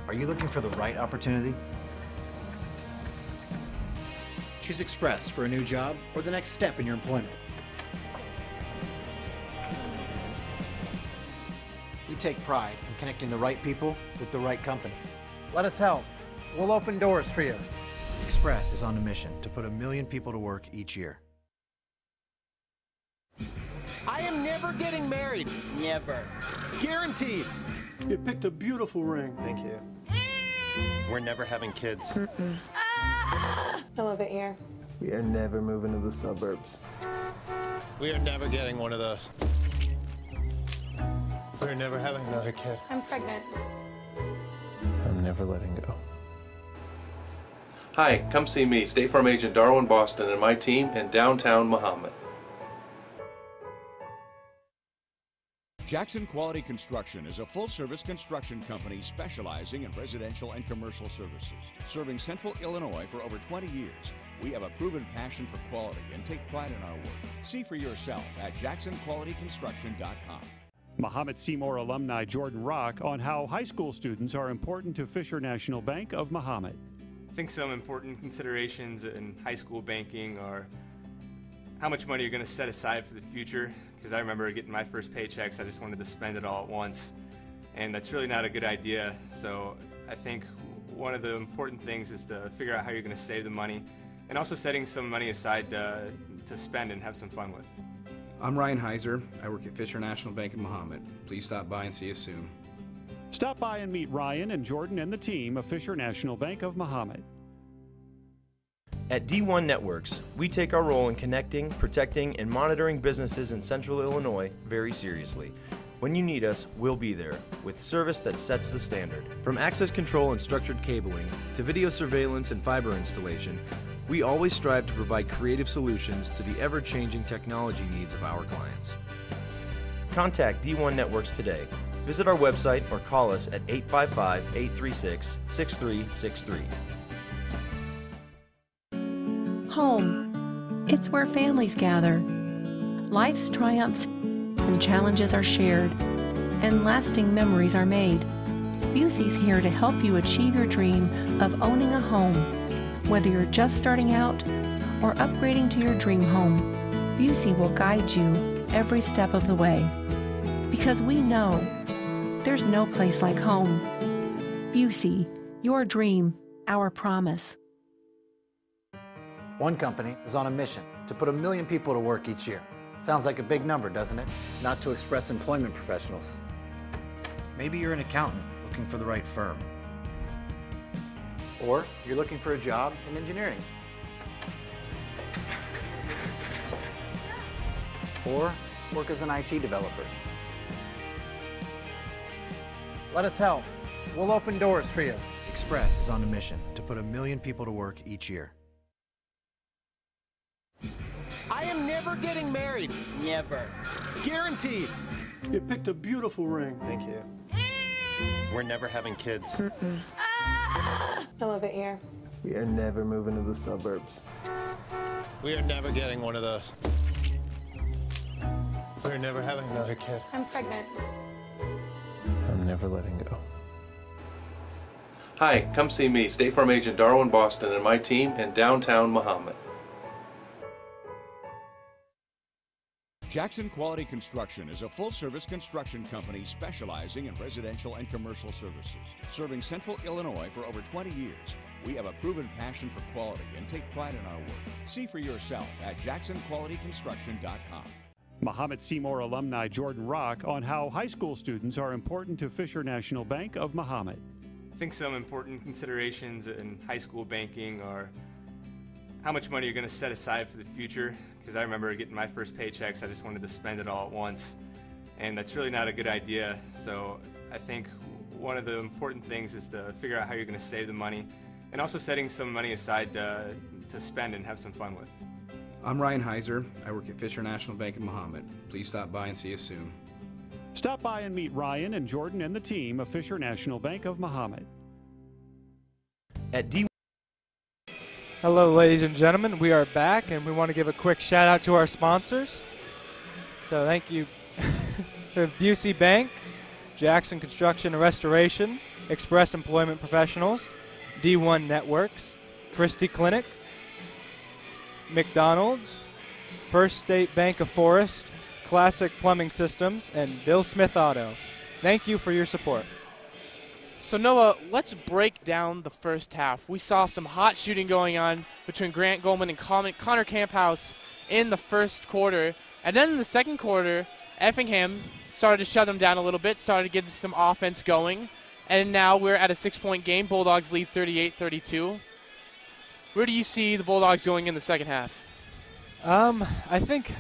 Are you looking for the right opportunity? Choose Express for a new job or the next step in your employment. We take pride in connecting the right people with the right company. Let us help. We'll open doors for you. Express is on a mission to put 1 million people to work each year. I am never getting married. Never. Guaranteed. You picked a beautiful ring. Thank you. We're never having kids. Come over here. We are never moving to the suburbs. We are never getting one of those. We're never having another kid. I'm pregnant. I'm never letting go. Hi, come see me, State Farm Agent Darwin Boston, and my team in downtown Mahomet. Jackson Quality Construction is a full-service construction company specializing in residential and commercial services. Serving Central Illinois for over 20 years, we have a proven passion for quality and take pride in our work. See for yourself at jacksonqualityconstruction.com. Mahomet-Seymour alumni Jordan Rock on how high school students are important to Fisher National Bank of Mahomet. I think some important considerations in high school banking are how much money you're going to set aside for the future, because I remember getting my first paychecks, I just wanted to spend it all at once, and that's really not a good idea. So I think one of the important things is to figure out how you're going to save the money, and also setting some money aside to spend and have some fun with. I'm Ryan Heiser. I work at Fisher National Bank in Mahomet. Please stop by and see us soon. Stop by and meet Ryan and Jordan and the team of Fisher National Bank of Mahomet. At D1 Networks, we take our role in connecting, protecting, and monitoring businesses in Central Illinois very seriously. When you need us, we'll be there, with service that sets the standard. From access control and structured cabling, to video surveillance and fiber installation, we always strive to provide creative solutions to the ever-changing technology needs of our clients. Contact D1 Networks today. Visit our website or call us at 855-836-6363. Home. It's where families gather. Life's triumphs and challenges are shared, and lasting memories are made. Busey's here to help you achieve your dream of owning a home. Whether you're just starting out or upgrading to your dream home, Busey will guide you every step of the way. Because we know there's no place like home. Busey, your dream, our promise. One company is on a mission to put 1 million people to work each year. Sounds like a big number, doesn't it? Not to express employment professionals. Maybe you're an accountant looking for the right firm. Or you're looking for a job in engineering. Or work as an IT developer. Let us help. We'll open doors for you. Express is on a mission to put 1 million people to work each year. I am never getting married. Never. Guaranteed. You picked a beautiful ring. Thank you. We're never having kids. I love it here. We are never moving to the suburbs. We are never getting one of those. We're never having another kid. I'm pregnant. I'm never letting go. Hi, come see me, State Farm Agent Darwin Boston, and my team in downtown Mahomet. Jackson Quality Construction is a full-service construction company specializing in residential and commercial services. Serving Central Illinois for over 20 years, we have a proven passion for quality and take pride in our work. See for yourself at jacksonqualityconstruction.com. Mahomet-Seymour alumni Jordan Rock on how high school students are important to Fisher National Bank of Mahomet. I think some important considerations in high school banking are how much money you're going to set aside for the future, because I remember getting my first paychecks, I just wanted to spend it all at once, and that's really not a good idea. So I think one of the important things is to figure out how you're going to save the money, and also setting some money aside to spend and have some fun with. I'm Ryan Heiser. I work at Fisher National Bank in Mahomet. Please stop by and see us soon. Stop by and meet Ryan and Jordan and the team of Fisher National Bank of Mahomet. At D. Hello, ladies and gentlemen. We are back, and we want to give a quick shout out to our sponsors. So thank you to Busey Bank, Jackson Construction and Restoration, Express Employment Professionals, D1 Networks, Christie Clinic, McDonald's, First State Bank of Forest, Classic Plumbing Systems, and Bill Smith Auto. Thank you for your support. So Noah, let's break down the first half. We saw some hot shooting going on between Grant Goldman and Connor Camphouse in the first quarter. And then in the second quarter, Effingham started to shut them down a little bit, started to get some offense going. And now we're at a 6-point game. Bulldogs lead 38-32. Where do you see the Bulldogs going in the second half? I think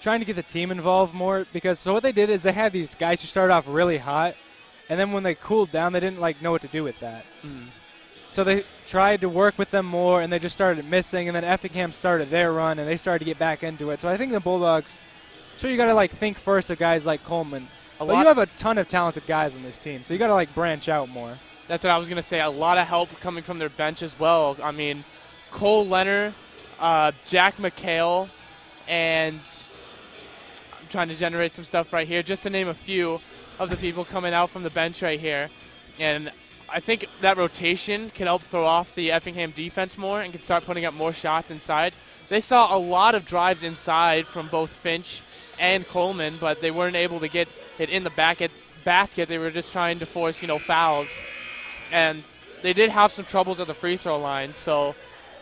trying to get the team involved more, because so what they did is they had these guys who started off really hot, and then when they cooled down, they didn't know what to do with that. So they tried to work with them more, and they just started missing, and then Effingham started their run, and they started to get back into it. So I think the Bulldogs, sure, you got to think first of guys like Coleman, but you have a ton of talented guys on this team, so you got to branch out more. That's what I was going to say. A lot of help coming from their bench as well. I mean, Cole Leonard, Jack McHale, and I'm trying to generate some stuff right here, just to name a few of the people coming out from the bench right here. And I think that rotation can help throw off the Effingham defense more and can start putting up more shots inside. They saw a lot of drives inside from both Finch and Coleman, but they weren't able to get it in the basket. They were just trying to force, fouls. And they did have some troubles at the free throw line, so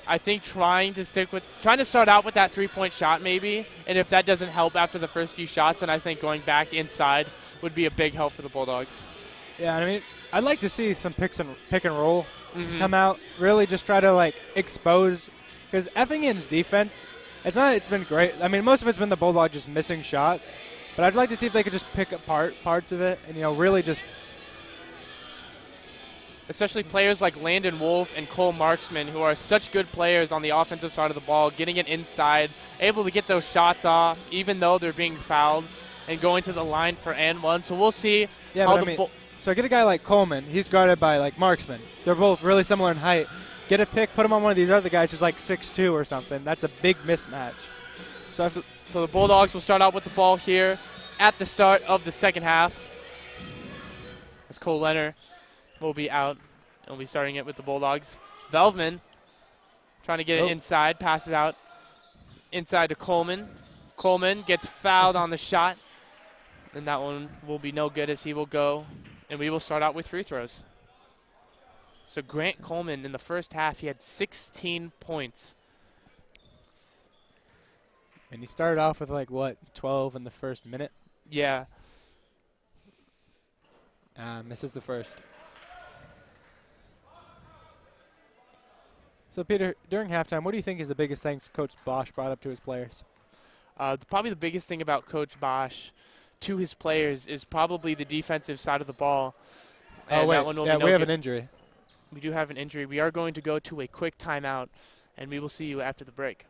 I think trying to start out with that three-point shot maybe, and if that doesn't help after the first few shots, then I think going back inside would be a big help for the Bulldogs. Yeah, I mean, I'd like to see some pick and roll come out, really just try to expose, because Effingham's defense, it's been great. I mean, most of it's been the Bulldogs just missing shots, but I'd like to see if they could just pick apart parts of it and really just. Especially players like Landon Wolf and Cole Marksman, who are such good players on the offensive side of the ball, getting it inside, able to get those shots off, even though they're being fouled, and going to the line for and one. So we'll see. Yeah, how so get a guy like Coleman. He's guarded by Marksman. They're both really similar in height. Get a pick, put him on one of these other guys who's 6'2" or something. That's a big mismatch. So the Bulldogs will start out with the ball here at the start of the second half. As Cole Leonard will be out, and we'll be starting it with the Bulldogs. Velvman trying to get it inside, passes out inside to Coleman. Coleman gets fouled on the shot, and that one will be no good as he will go, and we will start out with free throws. So Grant Coleman in the first half, he had 16 points. And he started off with 12 in the first minute? Yeah. Misses the first. So, Peter, during halftime, what do you think is the biggest thing Coach Bosch brought up to his players? Probably the biggest thing about Coach Bosch to his players is probably the defensive side of the ball. And wait, that one will we have an injury. We do have an injury. We are going to go to a quick timeout, and we will see you after the break.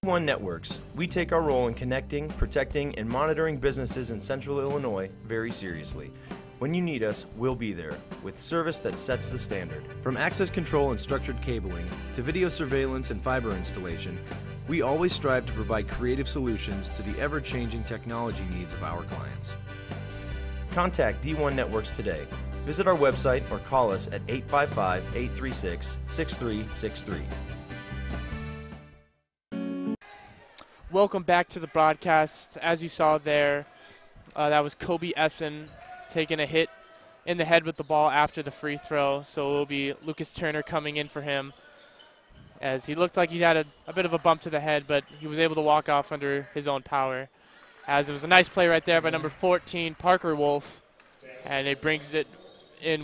D1 Networks. We take our role in connecting, protecting, and monitoring businesses in Central Illinois very seriously. When you need us, we'll be there, with service that sets the standard. From access control and structured cabling, to video surveillance and fiber installation, we always strive to provide creative solutions to the ever-changing technology needs of our clients. Contact D1 Networks today. Visit our website or call us at 855-836-6363. Welcome back to the broadcast. As you saw there, that was Kobe Essen taking a hit in the head with the ball after the free throw. So it will be Lucas Turner coming in for him, as he looked like he had a bit of a bump to the head, but he was able to walk off under his own power. As it was a nice play right there by number 14, Parker Wolf, and it brings it in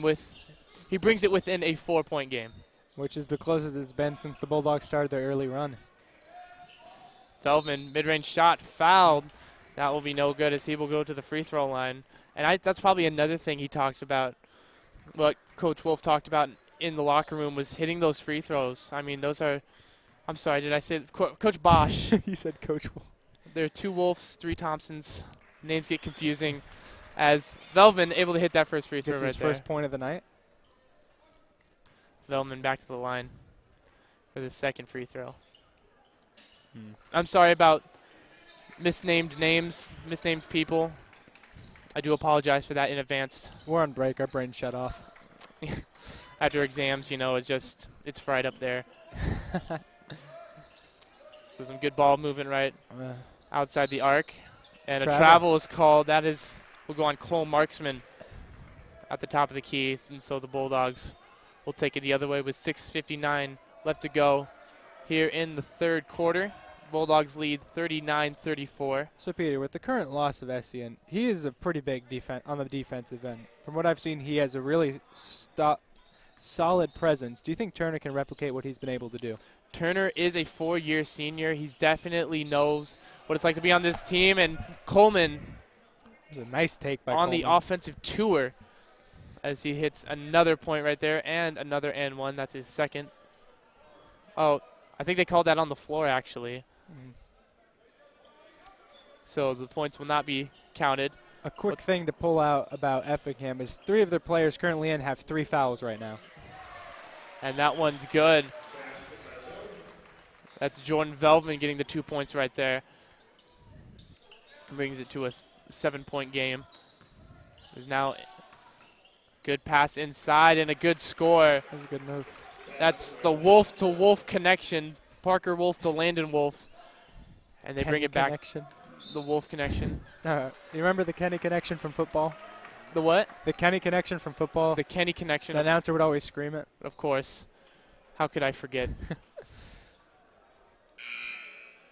he brings it within a 4-point game, which is the closest it's been since the Bulldogs started their early run. Feldman, mid-range shot, fouled. That will be no good, as he will go to the free throw line. And that's probably another thing he talked about, what Coach Wolf talked about in the locker room, was hitting those free throws. I mean, those are, I'm sorry, did I say Coach Bosch? You said Coach Wolf. There are 2 Wolfs, 3 Thompsons. Names get confusing, as Velvman able to hit that first free throw right there. Gets his first point of the night. Velvman back to the line for the second free throw. I'm sorry about misnamed names, misnamed people. I do apologize for that in advance. We're on break. Our brain shut off. After exams, you know, it's fried up there. So some good ball movement right outside the arc. And a travel is called. That will go on Cole Marksman at the top of the key. And so the Bulldogs will take it the other way with 6:59 left to go here in the third quarter. Bulldogs lead 39-34. So, Peter, with the current loss of Essien, he is a pretty big on the defensive end. From what I've seen, he has a really solid presence. Do you think Turner can replicate what he's been able to do? Turner is a 4-year senior. He definitely knows what it's like to be on this team. And Coleman, a nice take by on Coleman. the offensive tour, as he hits another point right there and another and one. That's his second. Oh, I think they called that on the floor, actually. So the points will not be counted. A quick thing to pull out about Effingham is 3 of their players currently in have 3 fouls right now. And that one's good. That's Jordan Velvman getting the 2 points right there. Brings it to a 7-point game. There's now good pass inside and a good score. That's a good move. That's the Wolf-to-Wolf connection. Parker Wolf to Landon Wolf. And they bring it back. Connection. The Wolf connection. You remember the Kenny connection from football? The what? The Kenny connection from football. The Kenny connection. The announcer would always scream it. Of course. How could I forget?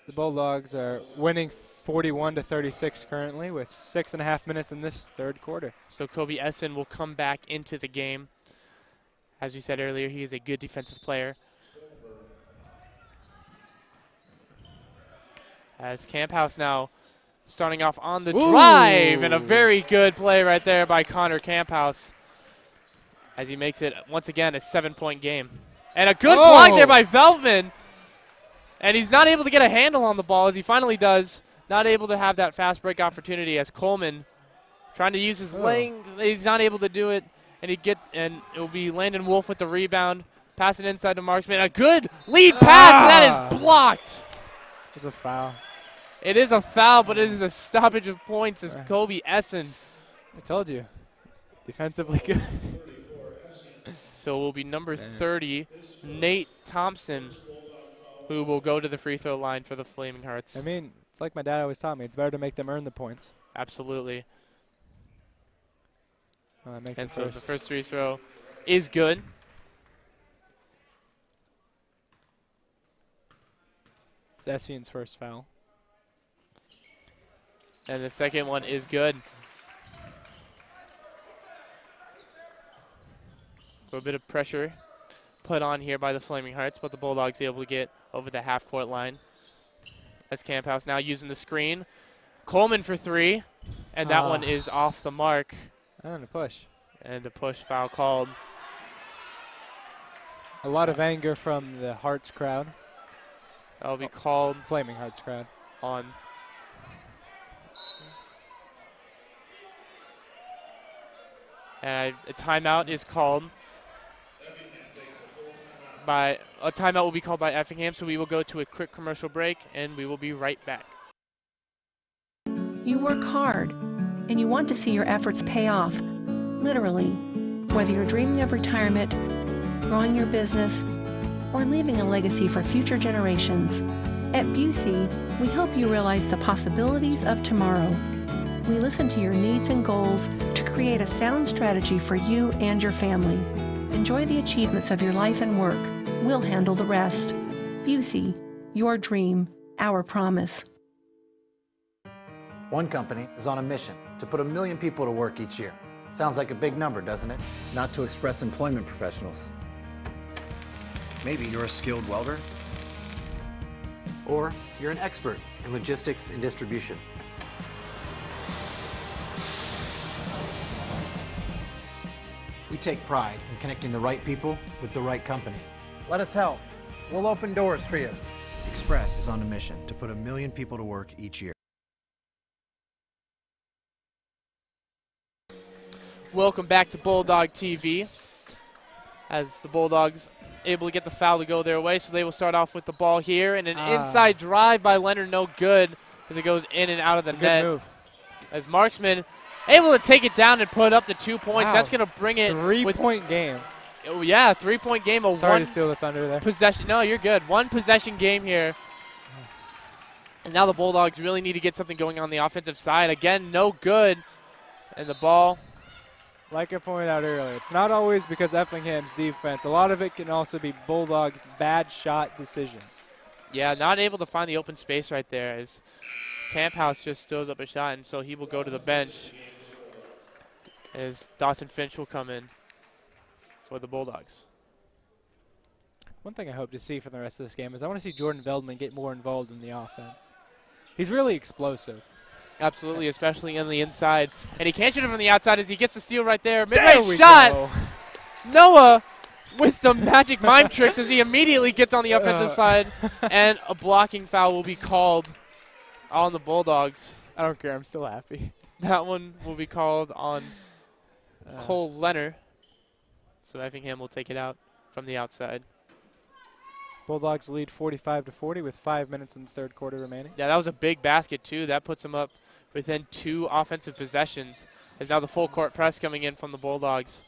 The Bulldogs are winning 41-36 currently with 6.5 minutes in this third quarter. So Kobe Essen will come back into the game. As we said earlier, he is a good defensive player. As Camphouse now starting off on the drive, and a very good play right there by Connor Camphouse, as he makes it once again a 7-point game. And a good block there by Velvman. And he's not able to get a handle on the ball, as he finally does. Not able to have that fast break opportunity, as Coleman trying to use his length. He's not able to do it. And it will be Landon Wolf with the rebound. Pass it inside to Marksman. A good lead pass, and that is blocked. It's a foul. It is a foul, but it is a stoppage of points as Kobe Essen. I told you. Defensively good. So it will be number 30, Nate Thompson, who will go to the free throw line for the Flaming Hearts. I mean, it's like my dad always taught me. It's better to make them earn the points. Absolutely. And so the first free throw is good. It's Essien's first foul. And the second one is good. So a bit of pressure put on here by the Flaming Hearts, but the Bulldogs able to get over the half-court line. As Camphouse now using the screen. Coleman for 3, and that one is off the mark. And a push. And a push foul called. A lot of anger from the Hearts crowd. That'll be called. Flaming Hearts crowd. On. And a timeout is called by will be called by Effingham, so we will go to a quick commercial break, and we will be right back. You work hard, and you want to see your efforts pay off, literally, whether you're dreaming of retirement, growing your business, or leaving a legacy for future generations. At Busey, we help you realize the possibilities of tomorrow. We listen to your needs and goals to create a sound strategy for you and your family. Enjoy the achievements of your life and work. We'll handle the rest. Busey, your dream, our promise. One company is on a mission to put 1 million people to work each year. Sounds like a big number, doesn't it? Not to express employment professionals. Maybe you're a skilled welder, or you're an expert in logistics and distribution. We take pride in connecting the right people with the right company. Let us help. We'll open doors for you. Express is on a mission to put 1 million people to work each year. Welcome back to Bulldog TV. As the Bulldogs able to get the foul to go their way, so they will start off with the ball here, and an inside drive by Leonard, no good, as it goes in and out of the net. Good move. As Marksman able to take it down and put up the 2 points. Wow. That's going to bring it. 3-point game. Oh, yeah, 3-point game. Sorry to steal the thunder there. Possession. No, you're good. 1 possession game here. And now the Bulldogs really need to get something going on the offensive side. Again, no good. And the ball. Like I pointed out earlier, it's not always because Effingham's defense. A lot of it can also be Bulldogs' bad shot decisions. Yeah, not able to find the open space right there as Camp House just throws up a shot, and so he will go to the bench as Dawson Finch will come in for the Bulldogs. One thing I hope to see for the rest of this game is I want to see Jordan Veldman get more involved in the offense. He's really explosive. Absolutely, especially on the inside. And he can't shoot it from the outside as he gets the steal right there. Mid-range shot. Go. Noah with the magic mime tricks as he immediately gets on the offensive side. And a blocking foul will be called on the Bulldogs. I don't care. I'm still happy. That one will be called on Cole Leonard. So Effingham will take it out from the outside. Bulldogs lead 45-40 with 5 minutes in the third quarter remaining. Yeah, that was a big basket, too. That puts them up within 2 offensive possessions. As now the full court press coming in from the Bulldogs.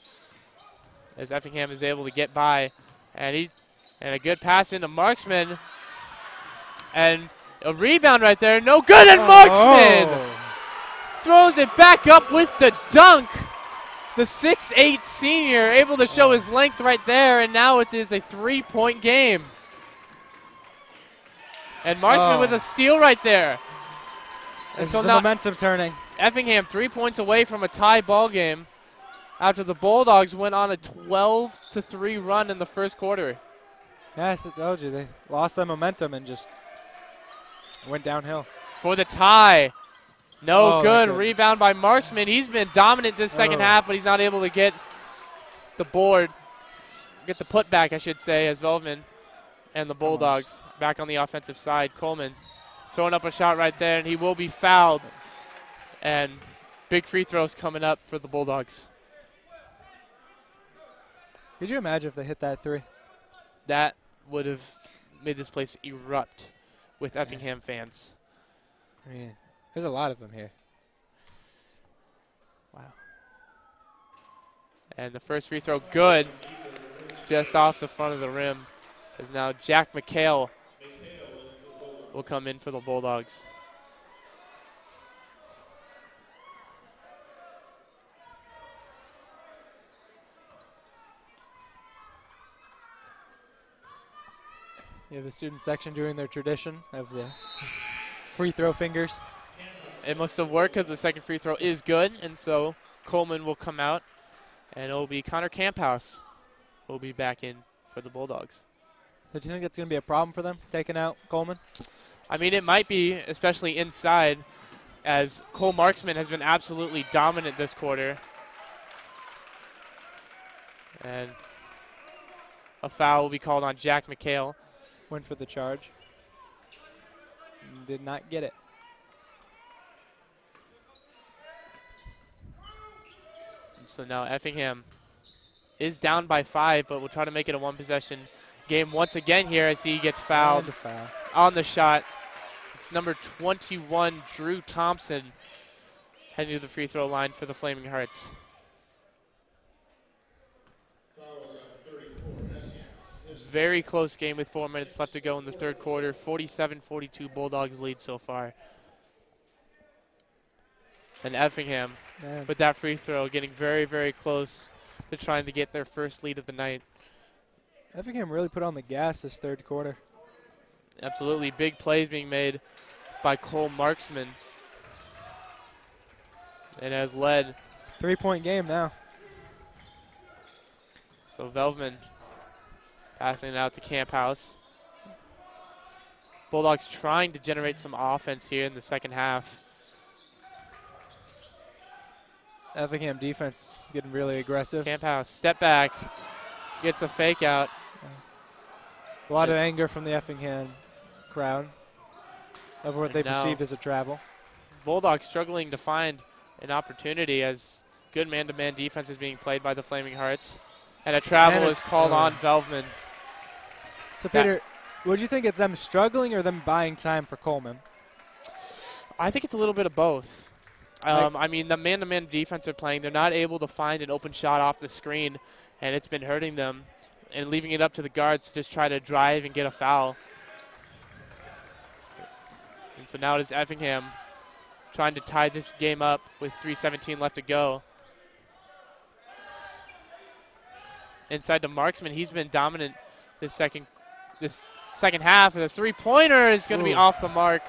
As Effingham is able to get by. And a good pass into Marksman. And a rebound right there. No good, and Marksman throws it back up with the dunk. The 6'8" senior able to show his length right there, and now it is a 3-point game. And Marksman with a steal right there. And so now momentum turning. Effingham 3 points away from a tie ball game after the Bulldogs went on a 12-3 run in the first quarter. Yes, I told you. They lost their momentum and just went downhill. For the tie. No good. Rebound by Marksman. He's been dominant this second half, but he's not able to get the board. Get the putback, I should say, as Veldman and the Bulldogs back on the offensive side. Coleman throwing up a shot right there, and he will be fouled. And big free throws coming up for the Bulldogs. Could you imagine if they hit that 3? That would have made this place erupt with Effingham fans. Yeah. There's a lot of them here. Wow. And the first free throw good. Just off the front of the rim. As now Jack McHale will come in for the Bulldogs. You have the student section doing their tradition of the free throw fingers. It must have worked because the second free throw is good, and so Coleman will come out, and it will be Connor Camphouse will be back in for the Bulldogs. Do you think that's going to be a problem for them, taking out Coleman? I mean, it might be, especially inside, as Cole Marksman has been absolutely dominant this quarter. And a foul will be called on Jack McHale. Went for the charge. Did not get it. So now Effingham is down by 5, but will try to make it a one-possession game once again here as he gets fouled on the shot. It's number 21, Drew Thompson, heading to the free throw line for the Flaming Hearts. Very close game with 4 minutes left to go in the third quarter. 47-42 Bulldogs lead so far. And Effingham, with that free throw, getting very, very close to trying to get their first lead of the night. Effingham really put on the gas this third quarter. Absolutely. Big plays being made by Cole Marksman. And has led. It's a 3-point game now. So Velvman passing it out to Camp House. Bulldogs trying to generate some offense here in the second half. Effingham defense getting really aggressive. Camp House, step back, gets a fake out. A lot of anger from the Effingham crowd over what they perceived as a travel. Bulldogs struggling to find an opportunity as good man-to-man defense is being played by the Flaming Hearts. And a travel is called on Velvman. So, Peter, would you think it's them struggling or them buying time for Coleman? I think it's a little bit of both. I mean, the man-to-man defense they're playing, they're not able to find an open shot off the screen, and it's been hurting them and leaving it up to the guards to just try to drive and get a foul. And so now it is Effingham trying to tie this game up with 3:17 left to go. Inside to Marksman. He's been dominant this second half. And the three-pointer is going to be off the mark.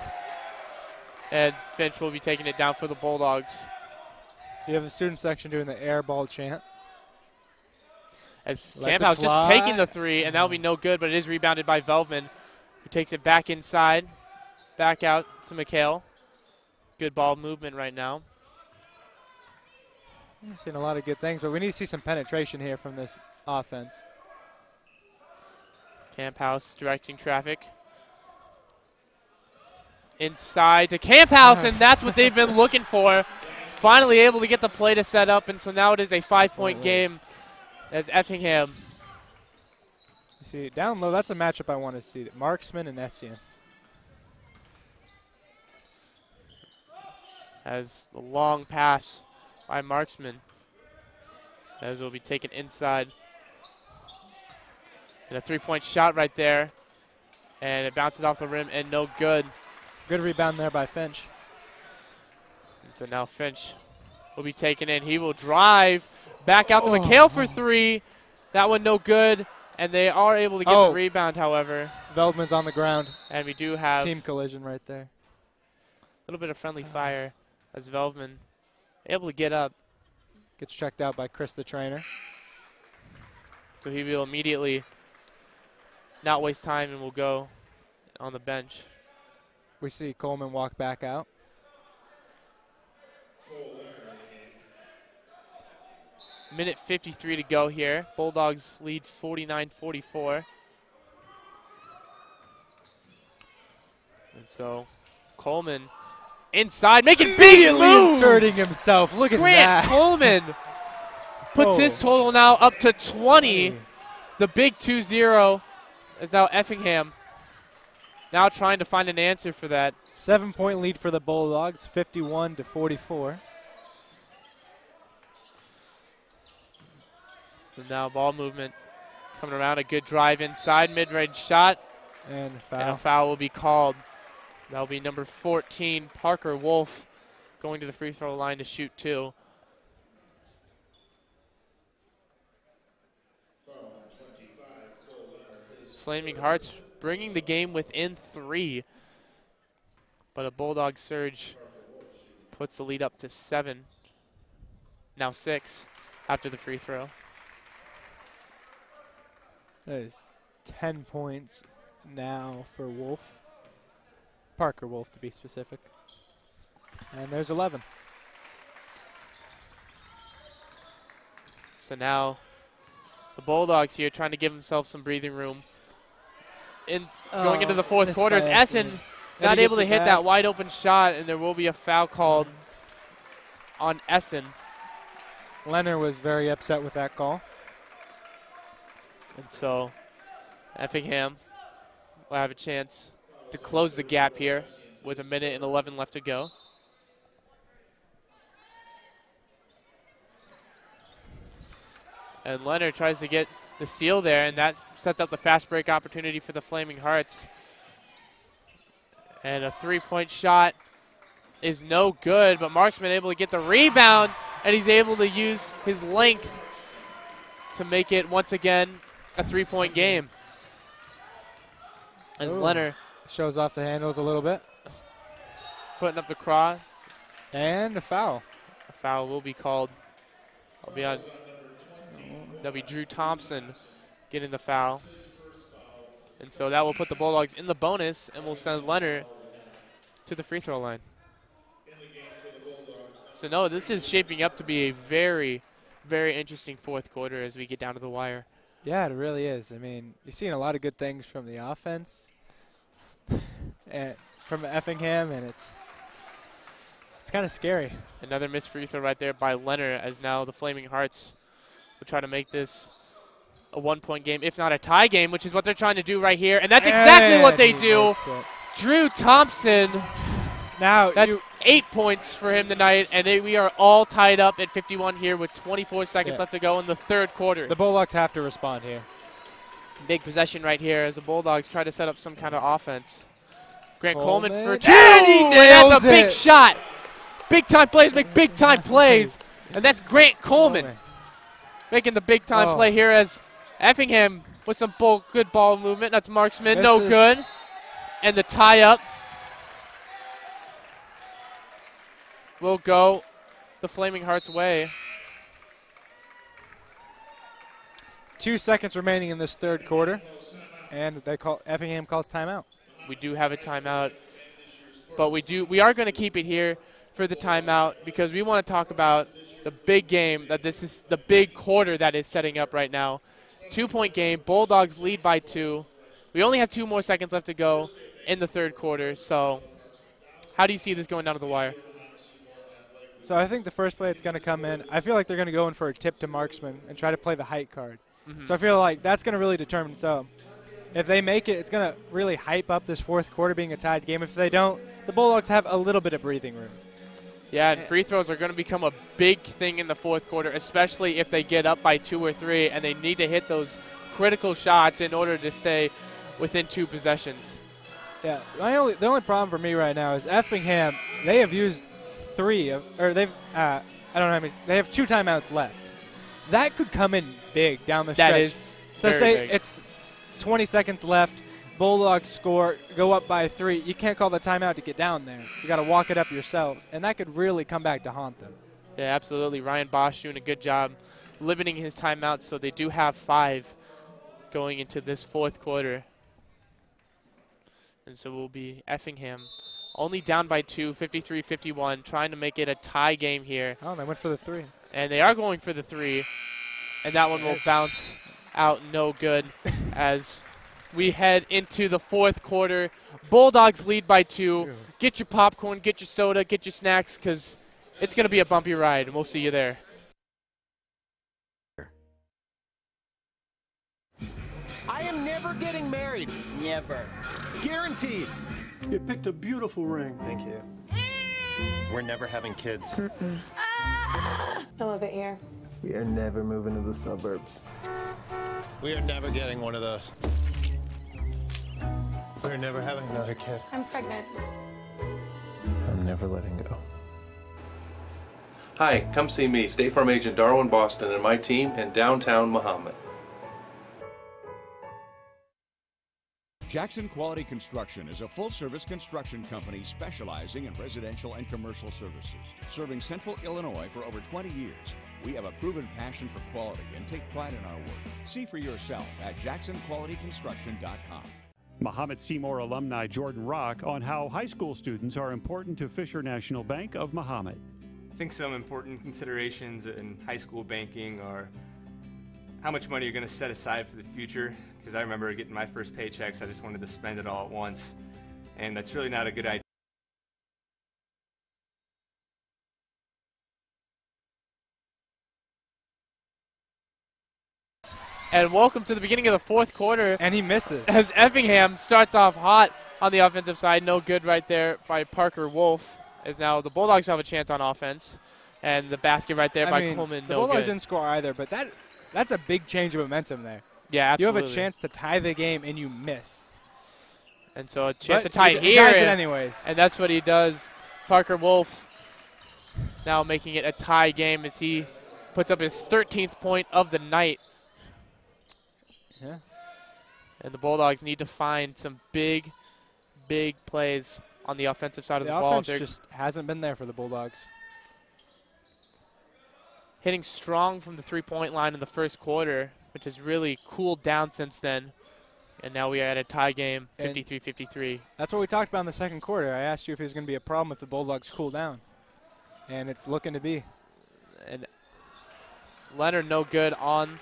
And Finch will be taking it down for the Bulldogs. You have the student section doing the air ball chant. As Camp House just taking the three, and that will be no good, but it is rebounded by Velvman, who takes it back inside, back out to McHale. Good ball movement right now. I've seen a lot of good things, but we need to see some penetration here from this offense. Camp House directing traffic. Inside to Camp House, and that's what they've been looking for. Finally able to get the play to set up, and so now it is a 5-point game as Effingham. See, down low, that's a matchup I want to see. Marksman and Essien. As the long pass by Marksman. As it will be taken inside. And a three-point shot right there. And it bounces off the rim and no good. Good rebound there by Finch. And so now Finch will be taken in. He will drive back out to McHale for three. That one no good. And they are able to get the rebound, however. Veldman's on the ground. And we do have team collision right there. A little bit of friendly fire as Velvman able to get up. Gets checked out by Chris the trainer. So he will immediately not waste time and will go on the bench. We see Coleman walk back out. Minute 53 to go here. Bulldogs lead 49-44. And so Coleman inside, making big moves. Inserting himself. Look at that. Grant Coleman puts his total now up to 20. The big 2-0 is now Effingham. Now trying to find an answer for that. 7-point lead for the Bulldogs, 51-44. So now ball movement coming around. A good drive inside, mid-range shot. And a foul will be called. That will be number 14, Parker Wolf, going to the free throw line to shoot two. Flaming Hearts bringing the game within 3. But a Bulldog surge puts the lead up to 7. Now 6 after the free throw. That is 10 points now for Wolf. Parker Wolf, to be specific. And there's 11. So now the Bulldogs here trying to give themselves some breathing room. Going into the fourth quarter is Essen not able to hit that wide open shot, and there will be a foul called on Essen. Leonard was very upset with that call. And so Effingham will have a chance to close the gap here with 1:11 left to go. And Leonard tries to get the steal there, and that sets up the fast break opportunity for the Flaming Hearts. And a three-point shot is no good, but Marksman able to get the rebound, and he's able to use his length to make it once again a three-point game. As Leonard shows off the handles a little bit. Putting up the cross. And a foul. A foul will be called. That'll be Drew Thompson getting the foul. And so that will put the Bulldogs in the bonus and will send Leonard to the free throw line. So no, this is shaping up to be a very, very interesting fourth quarter as we get down to the wire. Yeah, it really is. I mean, you've seen a lot of good things from the offense and from Effingham, and it's kind of scary. Another missed free throw right there by Leonard, as now the Flaming Hearts will try to make this a one-point game, if not a tie game, which is what they're trying to do right here. And that's exactly what they do. Drew Thompson, now that's 8 points for him tonight, and we are all tied up at 51 here with 24 seconds left to go in the third quarter. The Bulldogs have to respond here. Big possession right here as the Bulldogs try to set up some kind of offense. Grant Coleman for 2, and he nails that's a big shot. Big-time plays make big-time plays, and that's Grant Coleman making the big-time play here as Effingham with some good ball movement. That's Marksman, no good. And the tie-up will go the Flaming Hearts' way. 2 seconds remaining in this third quarter, and Effingham calls timeout. We do have a timeout, but we are going to keep it here for the timeout because we want to talk about the big game, that this is the big quarter that is setting up right now. 2-point game, Bulldogs lead by 2. We only have 2 more seconds left to go in the third quarter, so how do you see this going down to the wire? So I think the first play that's going to come in, I feel like they're going to go in for a tip to Marksman and try to play the height card. So I feel like that's going to really determine. So if they make it, it's going to really hype up this fourth quarter being a tied game. If they don't, the Bulldogs have a little bit of breathing room. Yeah, and free throws are going to become a big thing in the fourth quarter, especially if they get up by 2 or 3, and they need to hit those critical shots in order to stay within 2 possessions. Yeah, the only problem for me right now is Effingham. They have used 3 they have 2 timeouts left. That could come in big down the stretch. That is so say it's 20 seconds left. Bulldogs score, go up by 3. You can't call the timeout to get down there. You got to walk it up yourselves, and that could really come back to haunt them. Yeah, absolutely. Ryan Bosch doing a good job limiting his timeouts, so they do have 5 going into this fourth quarter. And so we'll be Effingham only down by 2, 53-51, trying to make it a tie game here. Oh, they went for the 3. And they are going for the 3, and that one will bounce out no good as we head into the fourth quarter. Bulldogs lead by 2. Get your popcorn, get your soda, get your snacks, because it's going to be a bumpy ride, and we'll see you there. I am never getting married. Never. Guaranteed. You picked a beautiful ring. Thank you. We're never having kids. I love it here. We are never moving to the suburbs. We are never getting one of those. We're never having another kid. I'm pregnant. I'm never letting go. Hi, come see me, State Farm Agent Darwin Boston, and my team in downtown Mahomet. Jackson Quality Construction is a full-service construction company specializing in residential and commercial services. Serving Central Illinois for over 20 years, we have a proven passion for quality and take pride in our work. See for yourself at jacksonqualityconstruction.com. Mahomet-Seymour alumni Jordan Rock on how high school students are important to Fisher National Bank of Mahomet. I think some important considerations in high school banking are how much money you're going to set aside for the future, because I remember getting my first paychecks, I just wanted to spend it all at once, and that's really not a good idea. And welcome to the beginning of the fourth quarter. And he misses. As Effingham starts off hot on the offensive side. No good right there by Parker Wolf. As now the Bulldogs have a chance on offense. And the basket right there by Coleman, the no Bulldogs good. didn't score either, but that's a big change of momentum there. Yeah, absolutely. You have a chance to tie the game, and you miss. And so a chance But to tie he here. ties it anyways. And that's what he does. Parker Wolf now making it a tie game as he puts up his 13th point of the night. Yeah. And the Bulldogs need to find some big plays on the offensive side of the ball. The offense just hasn't been there for the Bulldogs. Hitting strong from the three-point line in the first quarter, which has really cooled down since then. And now we are at a tie game, 53-53. That's what we talked about in the second quarter. I asked you if it was going to be a problem if the Bulldogs cool down. And it's looking to be. And Leonard no good on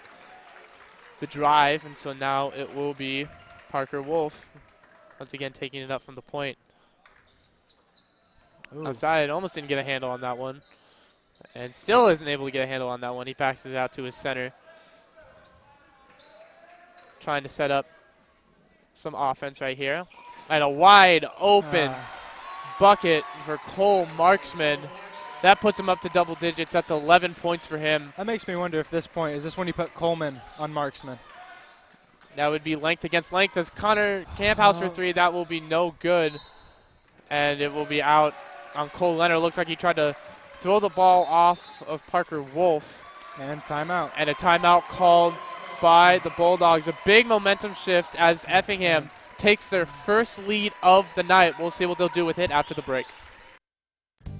the drive, and so now it will be Parker Wolf once again taking it up from the point. Ooh. Outside, almost didn't get a handle on that one. And still isn't able to get a handle on that one. He passes it out to his center. Trying to set up some offense right here. And a wide open bucket for Cole Marksman. That puts him up to double digits. That's 11 points for him. That makes me wonder if this point, is this when you put Coleman on Marksman? That would be length against length as Connor Camphouse for three. That will be no good. And it will be out on Cole Leonard. Looks like he tried to throw the ball off of Parker Wolf. And timeout. And a timeout called by the Bulldogs. A big momentum shift as Effingham takes their first lead of the night. We'll see what they'll do with it after the break.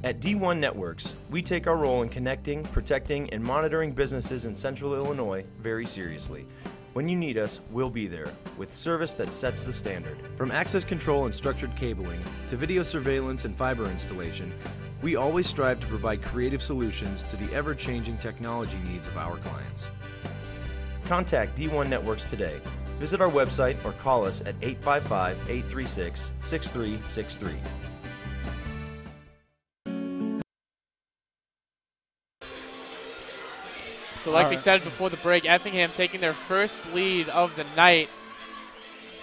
At D1 Networks, we take our role in connecting, protecting, and monitoring businesses in Central Illinois very seriously. When you need us, we'll be there, with service that sets the standard. From access control and structured cabling, to video surveillance and fiber installation, we always strive to provide creative solutions to the ever-changing technology needs of our clients. Contact D1 Networks today. Visit our website or call us at 855-836-6363. So like we said before the break, Effingham taking their first lead of the night.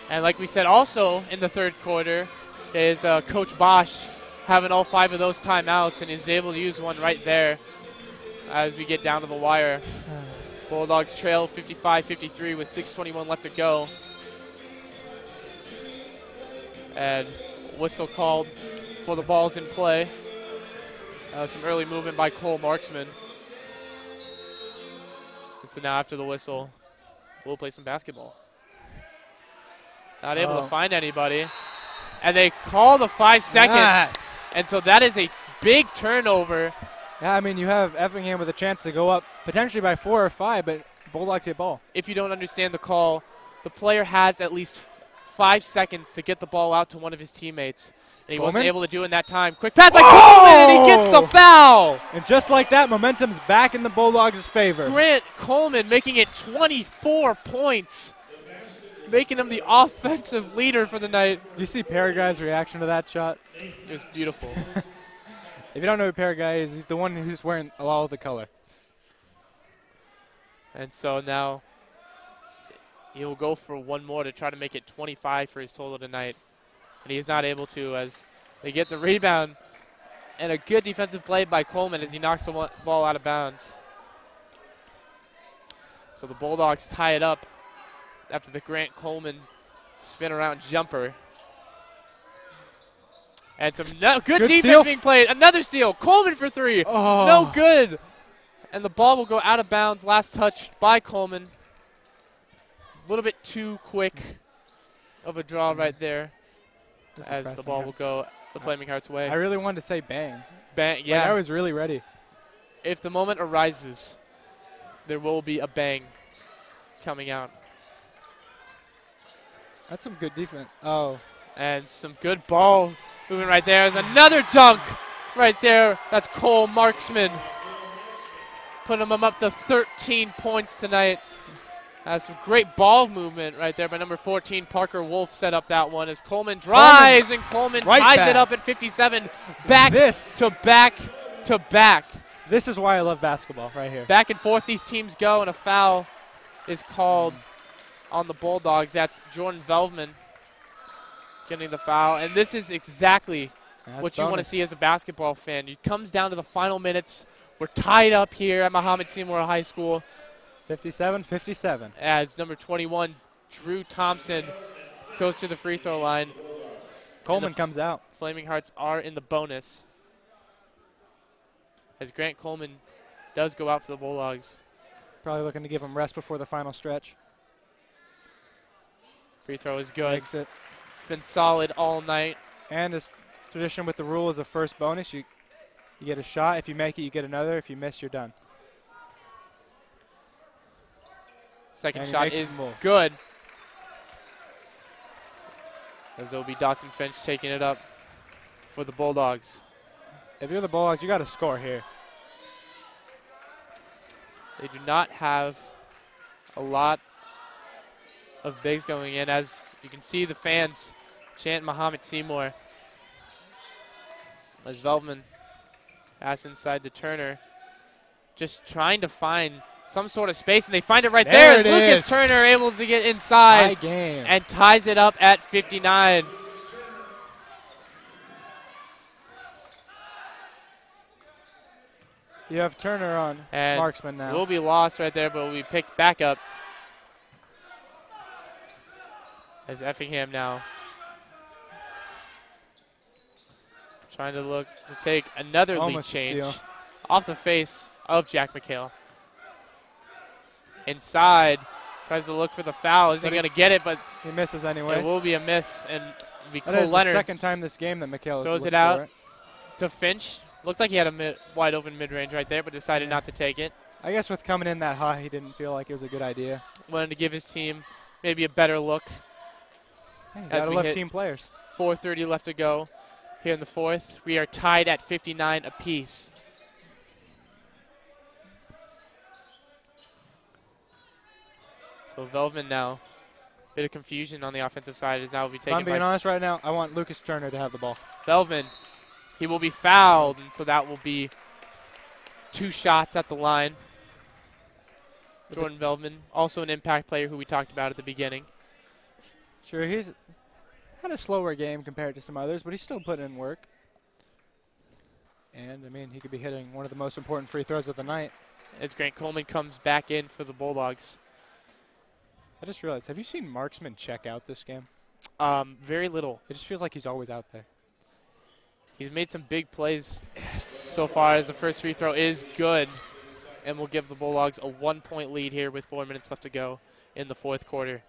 And like we said also in the third quarter is Coach Bosch having all 5 of those timeouts and is able to use one right there as we get down to the wire. Bulldogs trail 55-53 with 6:21 left to go. And whistle called for the balls in play. Some early movement by Cole Marksman. So now after the whistle, we'll play some basketball. Not able to find anybody. And they call the 5 seconds. Yes. And so that is a big turnover. Yeah, I mean, you have Effingham with a chance to go up potentially by 4 or 5, but Bulldogs get ball. If you don't understand the call, the player has at least 5 seconds to get the ball out to one of his teammates. And he wasn't able to do it in that time. Quick pass by Coleman, and he gets the foul. And just like that, momentum's back in the Bulldogs' favor. Grant Coleman making it 24 points, making him the offensive leader for the night. Do you see Paraguy's reaction to that shot? It was beautiful. If you don't know who Paraguy is, he's the one who's wearing a lot of the color. And so now he'll go for one more to try to make it 25 for his total tonight. And he's not able to as they get the rebound. And a good defensive play by Coleman as he knocks the ball out of bounds. So the Bulldogs tie it up after the Grant Coleman spin around jumper. And some good defense steal. being played. Another steal. Coleman for 3. Oh. No good. And the ball will go out of bounds. Last touch by Coleman. A little bit too quick of a draw right there. As the ball will go the Flaming Hearts' way. I really wanted to say bang. Bang, yeah. Like, I was really ready. If the moment arises, there will be a bang coming out. That's some good defense. Oh. And some good ball movement right there. There's another dunk right there. That's Cole Marksman. Putting him up to 13 points tonight. Some great ball movement right there by number 14, Parker Wolf set up that one as Coleman drives, and Coleman ties it up at 57. Back to back to back. This is why I love basketball right here. Back and forth these teams go, and a foul is called on the Bulldogs. That's Jordan Velvman getting the foul. And this is exactly what you want to see as a basketball fan. It comes down to the final minutes. We're tied up here at Mahomet-Seymour High School. 57-57. As number 21, Drew Thompson, goes to the free throw line. Coleman comes out. Flaming Hearts are in the bonus. As Grant Coleman does go out for the Bulldogs. Probably looking to give him rest before the final stretch. Free throw is good. Makes it. It's been solid all night. And as tradition with the rule is a first bonus. You get a shot. If you make it, you get another. If you miss, you're done. Second shot is good. As it'll be Dawson Finch taking it up for the Bulldogs. If you're the Bulldogs, you got to score here. They do not have a lot of bigs going in. As you can see, the fans chant Mahomet-Seymour. As Velvman pass inside to Turner. Just trying to find some sort of space, and they find it right there. Lucas Turner able to get inside and ties it up at 59. You have Turner on And marksman now. Will be lost right there, but will be picked back up. As Effingham now trying to look to take another lead change off the face of Jack McHale. Inside, tries to look for the foul. Isn't going to get it, but he misses anyway. It will be a miss, and it'll be Cole Leonard. Leonard. The second time this game that McHale throws it out to Finch. Looked like he had a wide open mid-range right there, but decided not to take it. I guess with coming in that high, he didn't feel like it was a good idea. Wanted to give his team maybe a better look. Hey, gotta love team players. 4:30 left to go here in the fourth. We are tied at 59 apiece. So Velvman now, bit of confusion on the offensive side is now will be taken. If I'm being honest right now, I want Lucas Turner to have the ball. Velvman, he will be fouled, and so that will be 2 shots at the line. Jordan Velvman, also an impact player who we talked about at the beginning. Sure, he's had a slower game compared to some others, but he's still putting in work. And, I mean, he could be hitting one of the most important free throws of the night. As Grant Coleman comes back in for the Bulldogs. I just realized, have you seen marksman check out this game? Very little. It just feels like he's always out there. He's made some big plays so far as the first free throw is good. And will give the Bulldogs a 1-point lead here with 4 minutes left to go in the fourth quarter.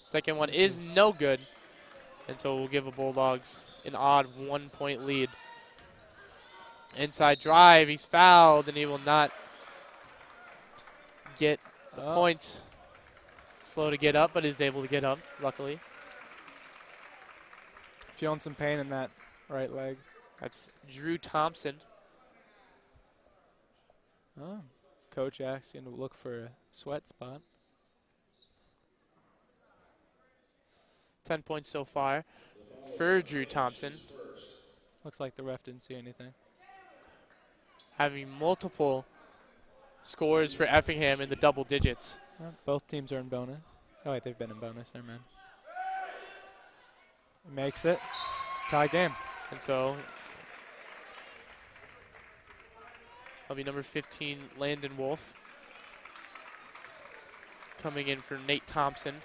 Second one is no good. And so we'll give the Bulldogs an odd 1-point lead. Inside drive, he's fouled, and he will not get the points. Slow to get up, but is able to get up, luckily. Feeling some pain in that right leg. That's Drew Thompson. Oh, coach asking to look for a sweat spot. 10 points so far for Drew Thompson. Looks like the ref didn't see anything. Having multiple scores for Effingham in the double digits. Well, both teams are in bonus. Oh, wait, they've been in bonus. Never mind. Makes it. Tie game. And so that'll be number 15, Landon Wolf. Coming in for Nate Thompson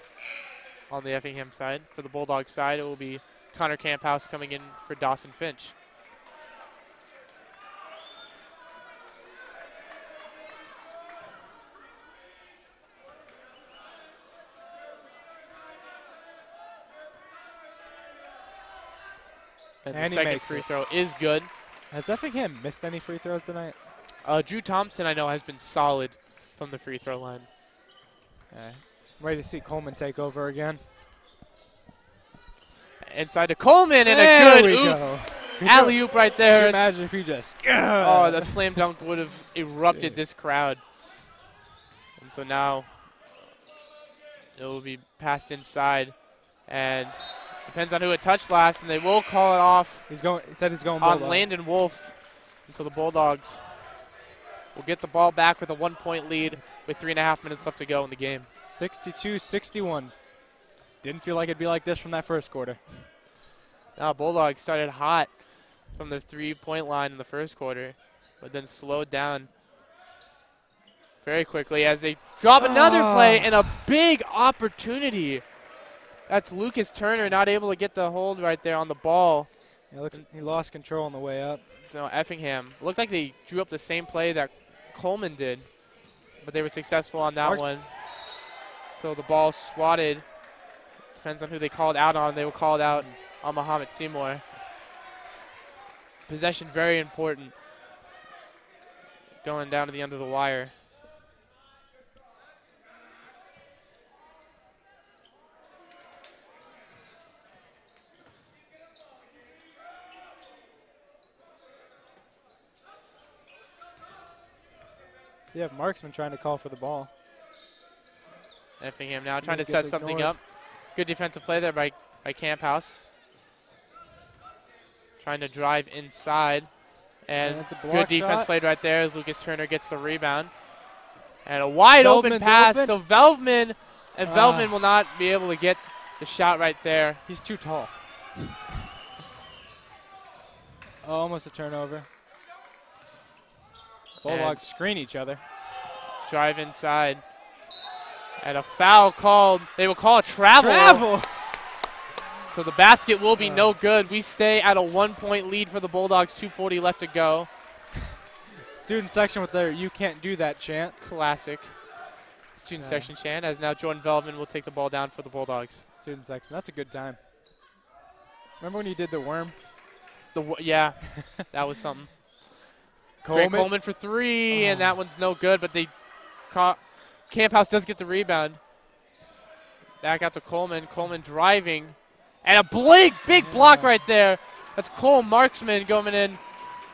on the Effingham side. For the Bulldog side, it will be Connor Camphouse coming in for Dawson Finch. And the second free throw is good. Has Effingham missed any free throws tonight? Drew Thompson, I know, has been solid from the free throw line. Ready to see Coleman take over again. Inside to Coleman, and a good alley-oop right there. Could you imagine if he just... Oh, that slam dunk would have erupted this crowd. And so now it will be passed inside, and Depends on who it touched last, and they will call it off. He said he's going on Bulldog. Landon Wolf until the Bulldogs will get the ball back with a 1-point lead with 3.5 minutes left to go in the game. 62-61. Didn't feel like it'd be like this from that first quarter. Now Bulldogs started hot from the 3-point line in the first quarter, but then slowed down very quickly as they drop another play and a big opportunity. That's Lucas Turner not able to get the hold right there on the ball. Yeah, he lost control on the way up. So Effingham, looked like they drew up the same play that Coleman did, but they were successful on that one. So the ball swatted. Depends on who they called out on. They were called out on Mahomet-Seymour. Possession very important. Going down to the end of the wire. Yeah, Marksman trying to call for the ball. Effingham now trying to set something up. Good defensive play there by Camphouse. Trying to drive inside. And that's a block good defense shot. played right there as Lucas Turner gets the rebound. And a wide open pass to Velvman. And Velvman will not be able to get the shot right there. He's too tall. Oh, almost a turnover. Bulldogs screen each other. Drive inside. And a foul called. They will call a travel. So the basket will be no good. We stay at a 1-point lead for the Bulldogs. 2:40 left to go. Student section with their "you can't do that" chant. Classic. Student section chant, as now Jordan Velvman will take the ball down for the Bulldogs. Student section. That's a good time. Remember when you did the worm? Yeah, that was something. Coleman for three, and that one's no good, but they caught. Camphouse does get the rebound. Back out to Coleman. Coleman driving. And a big block right there. That's Cole Marksman going in,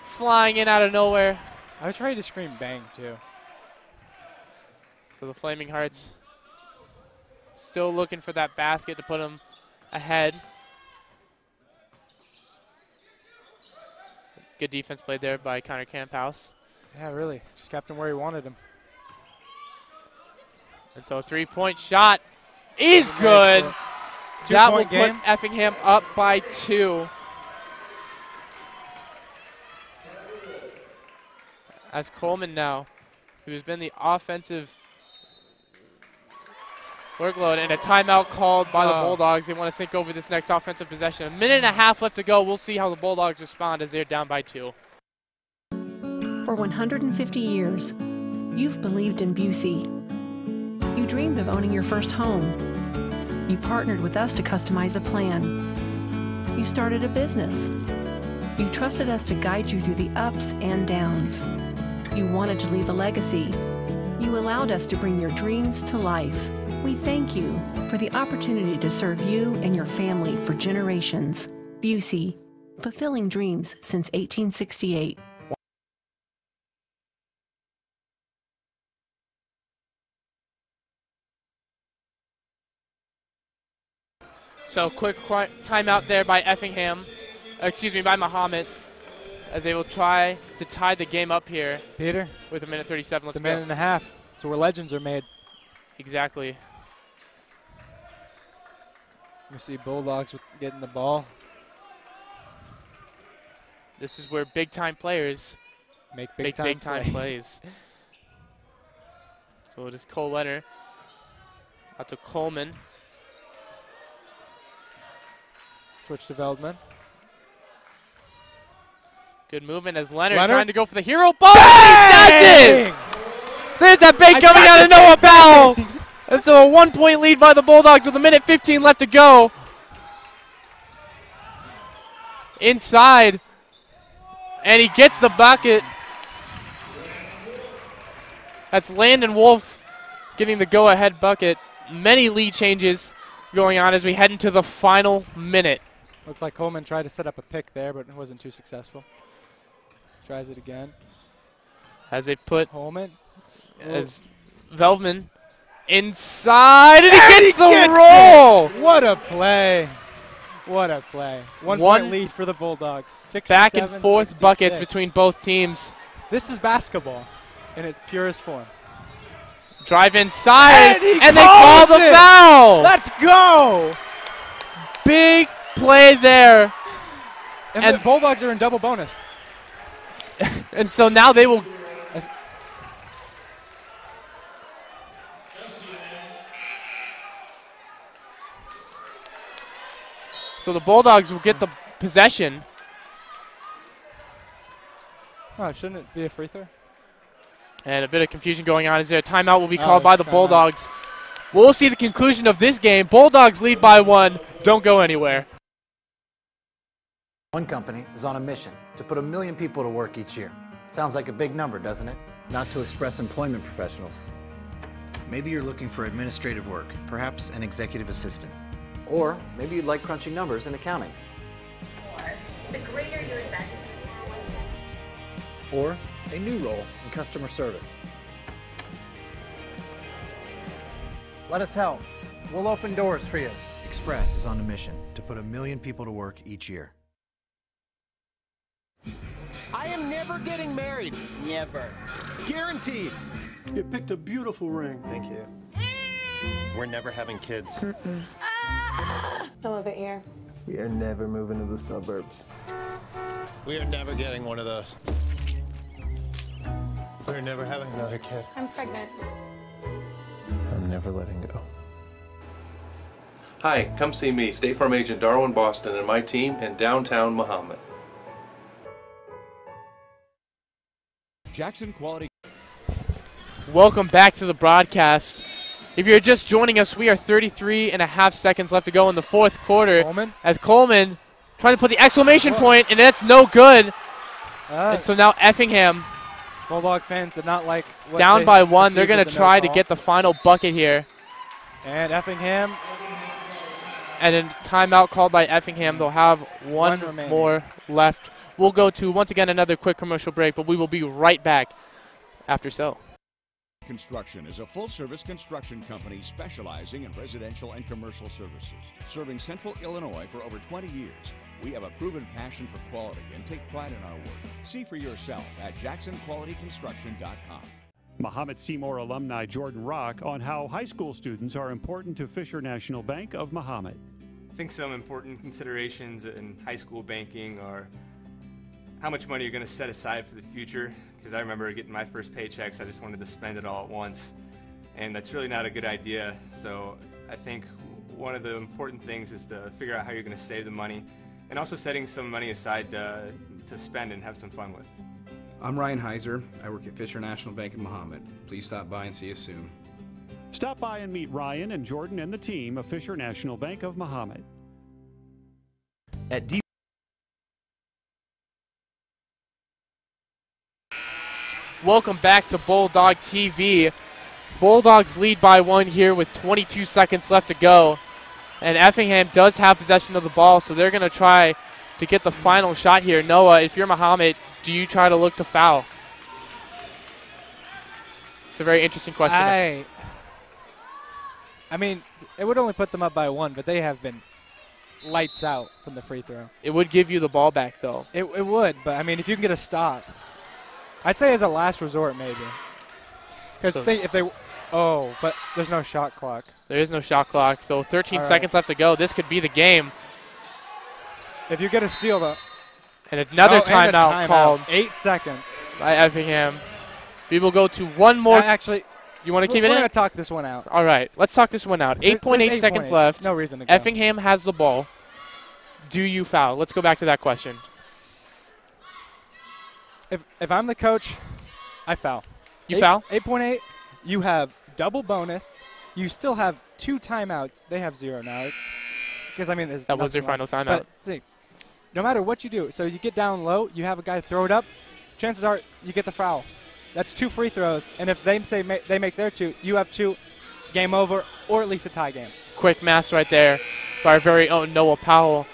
flying in out of nowhere. I was ready to scream bang, too. So the Flaming Hearts still looking for that basket to put them ahead. Good defense played there by Connor Camphouse. Yeah, really. Just kept him where he wanted him. And so a 3-point shot is good. That will put Effingham up by 2. As Coleman now, who's been the offensive workload, and a timeout called by the Bulldogs. They want to think over this next offensive possession. 1.5 minutes left to go. We'll see how the Bulldogs respond as they're down by 2. For 150 years, you've believed in Busey. You dreamed of owning your first home. You partnered with us to customize a plan. You started a business. You trusted us to guide you through the ups and downs. You wanted to leave a legacy. You allowed us to bring your dreams to life. We thank you for the opportunity to serve you and your family for generations. Busey, fulfilling dreams since 1868. So quick timeout there by Effingham, by Mahomet, as they will try to tie the game up here. Peter? With 1:37 left to go. It's a minute and a half. It's where legends are made. Exactly. We see Bulldogs getting the ball. This is where big-time players make big-time plays. So it is Cole Leonard out to Coleman. Switch to Veldman. Good movement as Leonard trying to go for the hero ball. He does it! There's that bait coming out of Noah Powell. And so a 1-point lead by the Bulldogs with 1:15 left to go. Inside. And he gets the bucket. That's Landon Wolf getting the go-ahead bucket. Many lead changes going on as we head into the final minute. Looks like Coleman tried to set up a pick there, but it wasn't too successful. Tries it again. As they put Coleman. As Velvman inside, and he gets the roll. What a play. What a play. One point lead for the Bulldogs. Back and forth 67-66. buckets between both teams. This is basketball in its purest form. Drive inside, and they call the foul. Let's go. Big play there. And the Bulldogs are in double bonus. And so now they will. So the Bulldogs will get the possession. Oh, shouldn't it be a free throw? And a bit of confusion going on. Is there a timeout will be called by the Bulldogs? We'll see the conclusion of this game. Bulldogs lead by 1. Don't go anywhere. One company is on a mission to put 1 million people to work each year. Sounds like a big number, doesn't it? Not to express employment professionals. Maybe you're looking for administrative work, perhaps an executive assistant. Or maybe you'd like crunching numbers in accounting. Or the greater your investment. Or a new role in customer service. Let us help. We'll open doors for you. Express is on a mission to put 1 million people to work each year. I am never getting married. Never. Guaranteed. You picked a beautiful ring. Thank you. We're never having kids. I love it here. We are never moving to the suburbs. We are never getting one of those. We're never having another kid. I'm pregnant. I'm never letting go. Hi, come see me, State Farm Agent Darwin Boston, and my team in downtown Mahomet. Jackson Quality. Welcome back to the broadcast. If you're just joining us, we are 33.5 seconds left to go in the fourth quarter. As Coleman trying to put the exclamation point, and that's no good. And so now Effingham, Bulldog fans did not like what down they by 1. They're perceived going as to a try no to call. get the final bucket here. And Effingham. And a timeout called by Effingham. They'll have one remaining. more left. We'll go to, once again, another quick commercial break, but we will be right back after so. Construction is a full-service construction company specializing in residential and commercial services. Serving Central Illinois for over 20 years, we have a proven passion for quality and take pride in our work. See for yourself at jacksonqualityconstruction.com. Mahomet-Seymour alumni Jordan Rock on how high school students are important to Fisher National Bank of Mahomet. I think some important considerations in high school banking are how much money you're going to set aside for the future, because I remember getting my first paychecks, I just wanted to spend it all at once, and that's really not a good idea. So I think one of the important things is to figure out how you're going to save the money, and also setting some money aside to spend and have some fun with. I'm Ryan Heiser. I work at Fisher National Bank in Mahomet. Please stop by and see us soon. Stop by and meet Ryan and Jordan and the team of Fisher National Bank of Mahomet. At D. Welcome back to Bulldog TV. Bulldogs lead by 1 here with 22 seconds left to go. And Effingham does have possession of the ball, so they're going to try to get the final shot here. Noah, if you're Mahomet, do you try to look to foul? It's a very interesting question. I mean, it would only put them up by 1, but they have been lights out from the free throw. It would give you the ball back, though. It would, but, I mean, if you can get a stop, I'd say as a last resort maybe. Because if they – oh, but there's no shot clock. There is no shot clock, so 13 seconds left to go. This could be the game. If you get a steal, though. And another timeout called. 8 seconds. By Effingham. We will go to one more. Actually, you want to keep it in? We're going to talk this one out. All right, let's talk this one out. 8.8 seconds left. No reason to go. Effingham has the ball. Do you foul? Let's go back to that question. If I'm the coach, I foul. You foul? 8.8, you have double bonus. You still have 2 timeouts. They have 0 now. It's because, I mean, there's that was their final timeout. But see, no matter what you do, so you get down low, you have a guy throw it up, chances are you get the foul. That's 2 free throws, and if they say they make their 2, you have 2, game over, or at least a tie game. Quick maths right there by our very own Noah Powell,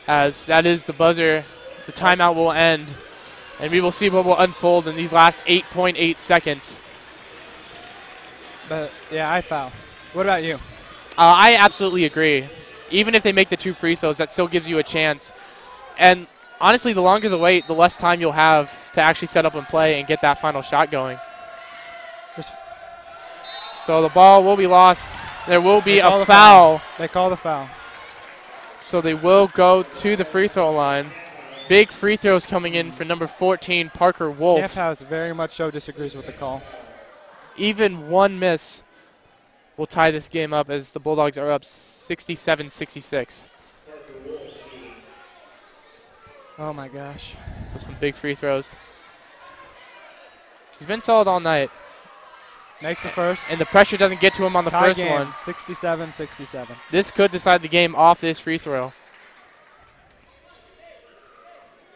as that is the buzzer. The timeout will end, and we will see what will unfold in these last 8.8 seconds. But, yeah, I foul. What about you? I absolutely agree. Even if they make the 2 free throws, that still gives you a chance. And honestly, the longer the wait, the less time you'll have to actually set up and play and get that final shot going. So the ball will be lost. There will be a foul. They call the foul. So they will go to the free throw line. Big free throws coming in for number 14, Parker Wolf. Camp House very much so disagrees with the call. Even one miss will tie this game up as the Bulldogs are up 67-66. Oh my gosh. So some big free throws. He's been solid all night. Makes the first. And the pressure doesn't get to him on the first one. 67-67. This could decide the game off this free throw.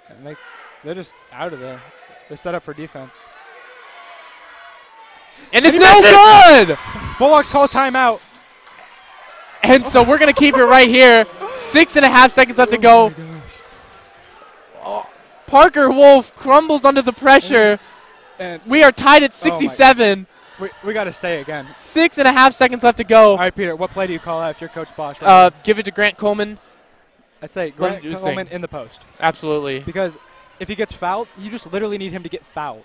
And they're just out of there. They're set up for defense. And it's no good! Bulldogs call timeout. And so we're going to keep it right here. 6.5 seconds left to go. Oh, Parker Wolf crumbles under the pressure. And we are tied at 67. We got to stay again. 6.5 seconds left to go. All right, Peter, what play do you call that if you're Coach Bosch? Give it to Grant Coleman. I'd say Grant Coleman in the post. Absolutely. Because if he gets fouled, you just literally need him to get fouled.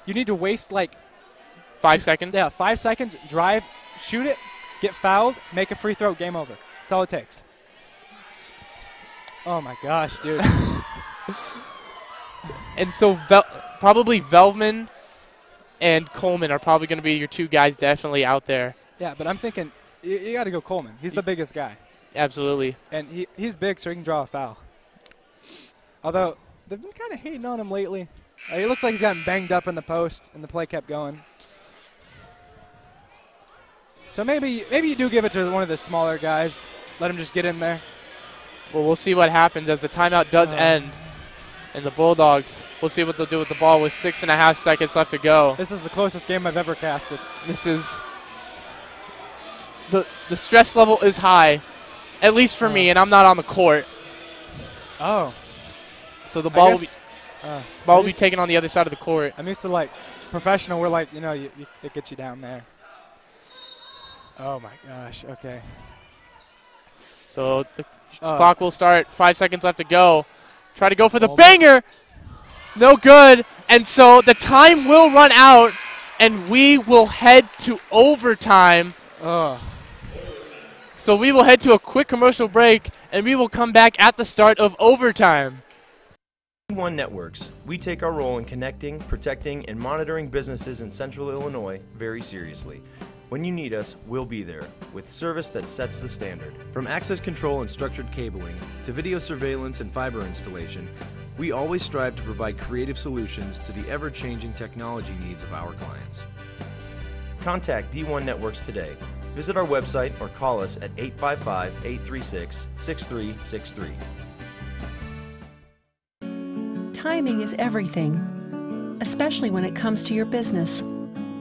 You need to waste like 5 seconds? Yeah, 5 seconds, drive, shoot it, get fouled, make a free throw, game over. That's all it takes. Oh my gosh, dude. And so probably Velvman and Coleman are probably going to be your 2 guys definitely out there. Yeah, but I'm thinking you got to go Coleman. He's the biggest guy. Absolutely. And he's big, so he can draw a foul. Although, they've been kind of hating on him lately. It looks like he's gotten banged up in the post, and the play kept going. So maybe you do give it to one of the smaller guys. Let him just get in there. Well, we'll see what happens as the timeout does end. And the Bulldogs, we'll see what they'll do with the ball with 6.5 seconds left to go. This is the closest game I've ever casted. This is the stress level is high, at least for me, and I'm not on the court. Oh. So the ball will be taken on the other side of the court. I'm used to like professional where like, it gets you down there. Oh my gosh, okay. So the clock will start, 5 seconds left to go. Try to go for the banger. No good. And so the time will run out, and we will head to overtime. So we will head to a quick commercial break, and we will come back at the start of overtime. D1 Networks, we take our role in connecting, protecting, and monitoring businesses in Central Illinois very seriously. When you need us, we'll be there, with service that sets the standard. From access control and structured cabling, to video surveillance and fiber installation, we always strive to provide creative solutions to the ever-changing technology needs of our clients. Contact D1 Networks today. Visit our website or call us at 855-836-6363. Timing is everything, especially when it comes to your business.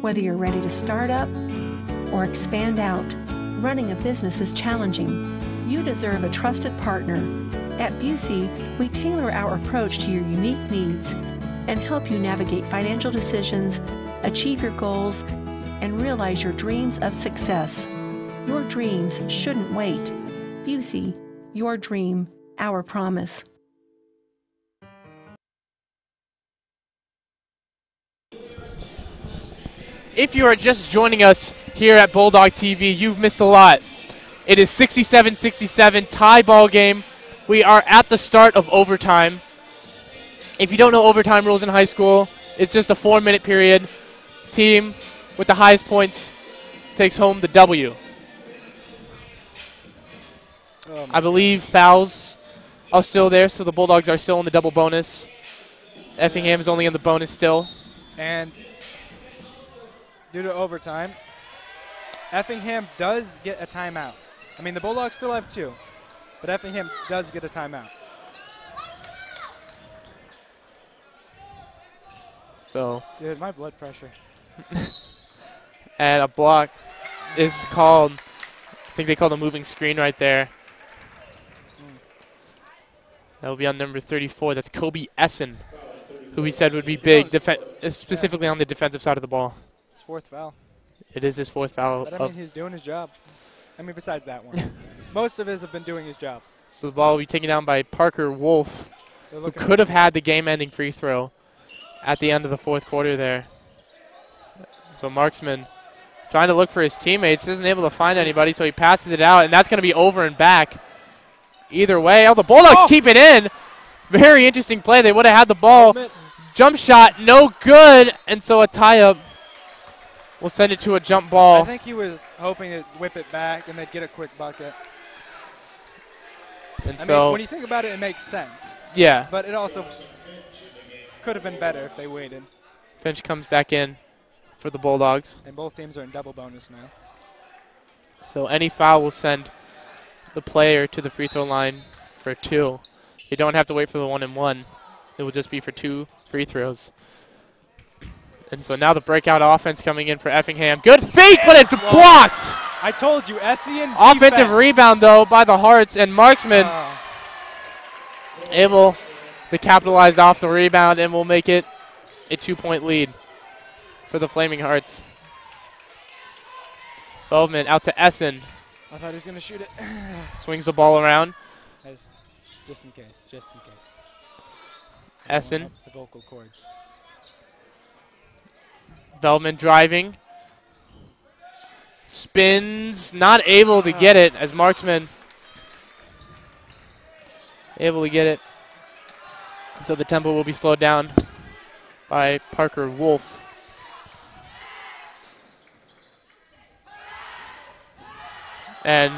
Whether you're ready to start up or expand out, running a business is challenging. You deserve a trusted partner. At Busey, we tailor our approach to your unique needs and help you navigate financial decisions, achieve your goals, and realize your dreams of success. Your dreams shouldn't wait. Busey, your dream, our promise. If you are just joining us here at Bulldog TV, you've missed a lot. It is 67-67, tie ball game. We are at the start of overtime. If you don't know overtime rules in high school, it's just a 4-minute period. Team with the highest points takes home the W. I believe fouls are still there, so the Bulldogs are still in the double bonus. Effingham is only in the bonus still. And due to overtime, Effingham does get a timeout. I mean, the Bulldogs still have 2, but Effingham does get a timeout. So, dude, my blood pressure. And a block is called, I think they called a moving screen right there. That will be on number 34. That's Kobe Essen, who we said would be big, specifically on the defensive side of the ball. His 4th foul. It is his 4th foul. But I mean, he's doing his job. I mean, besides that one. most of his have been doing his job. So the ball will be taken down by Parker Wolf, who could have had the game-ending free throw at the end of the fourth quarter there. So Marksman trying to look for his teammates, isn't able to find anybody, so he passes it out, and that's going to be over and back. Either way, the Bulldogs keep it in. Very interesting play. They would have had the ball. Jump shot, no good, and so a tie-up will send it to a jump ball. I think he was hoping to whip it back and they'd get a quick bucket. And I mean, when you think about it, it makes sense. Yeah. But it also could have been better if they waited. Finch comes back in for the Bulldogs. And both teams are in double bonus now. So any foul will send the player to the free throw line for 2. You don't have to wait for the 1-and-1. It will just be for 2 free throws. And so now the breakout offense coming in for Effingham. Good fake, but it's blocked. I told you, Essien Offensive defense. rebound, though, by the Hearts, and Marksman able to capitalize off the rebound and will make it a 2-point lead for the Flaming Hearts. Feldman out to Essen. I thought he was going to shoot it. Swings the ball around. Just in case, just in case. Essen. The vocal cords. Feldman driving. Spins, not able to get it as Marksman able to get it. So the tempo will be slowed down by Parker Wolf. And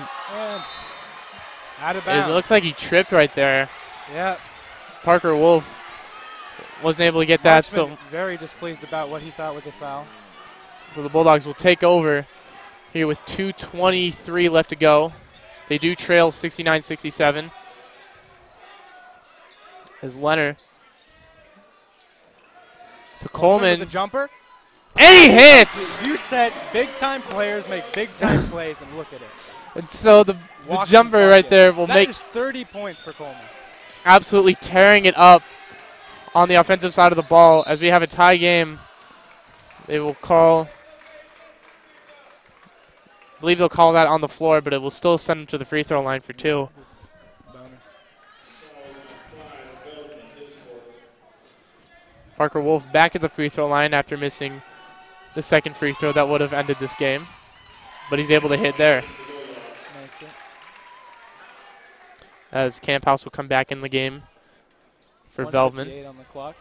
out of bounds. It looks like he tripped right there. Yeah. Parker Wolf wasn't able to get that. Marksman very displeased about what he thought was a foul. So the Bulldogs will take over here with 2:23 left to go. They do trail 69-67. As Leonard to Coleman. With the jumper. And he hits! You said big-time players make big-time plays, and look at it. And so the jumper right there will make. That is 30 points for Coleman. Absolutely tearing it up on the offensive side of the ball. As we have a tie game, they will call. I believe they'll call that on the floor, but it will still send them to the free throw line for 2. Parker Wolf back at the free throw line after missing the second free throw that would have ended this game. But he's able to hit there. As Camp House will come back in the game for Veldman. On the clock.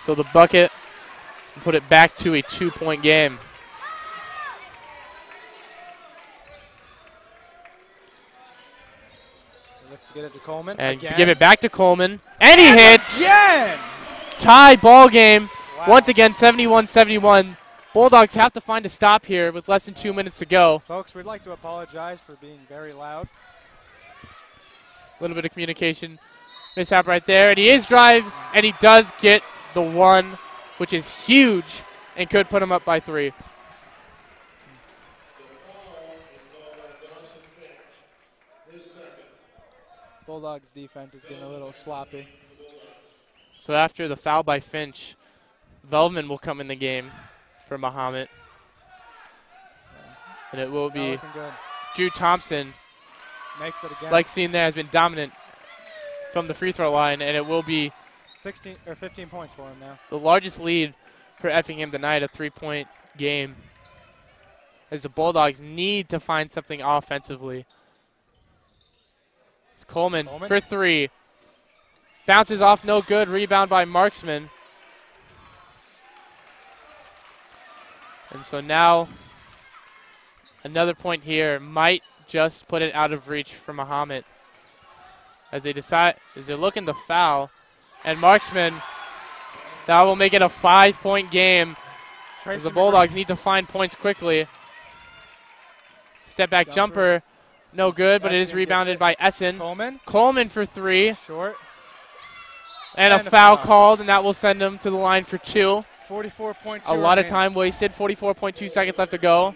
So the bucket will put it back to a 2-point game. Look to get it to Coleman. And again. give it back to Coleman. And he hits! Again! Tie ball game. Wow. Once again, 71-71. Bulldogs have to find a stop here with less than 2 minutes to go. Folks, we'd like to apologize for being very loud. A little bit of communication mishap right there. And he is drive, and he does get the 1, which is huge, and could put him up by 3. Bulldogs defense is getting a little sloppy. So after the foul by Finch, Veldman will come in the game for Mahomet. And it will be Drew Thompson. Makes it again. Like seen there, has been dominant from the free throw line, and it will be 16 or 15 points for him now. The largest lead for Effingham tonight, a 3-point game. As the Bulldogs need to find something offensively. It's Coleman for 3. Bounces off, no good. Rebound by Marksman. And so now another point here might just put it out of reach for Mahomet. As they're looking to foul. And Marksman, that will make it a 5-point game. As the Bulldogs need to find points quickly. Step back jumper, no good, but it is rebounded by Essen. Coleman for 3. Short. And a foul called, and that will send him to the line for 2. 44.2. A lot of time wasted, 44.2 seconds left to go.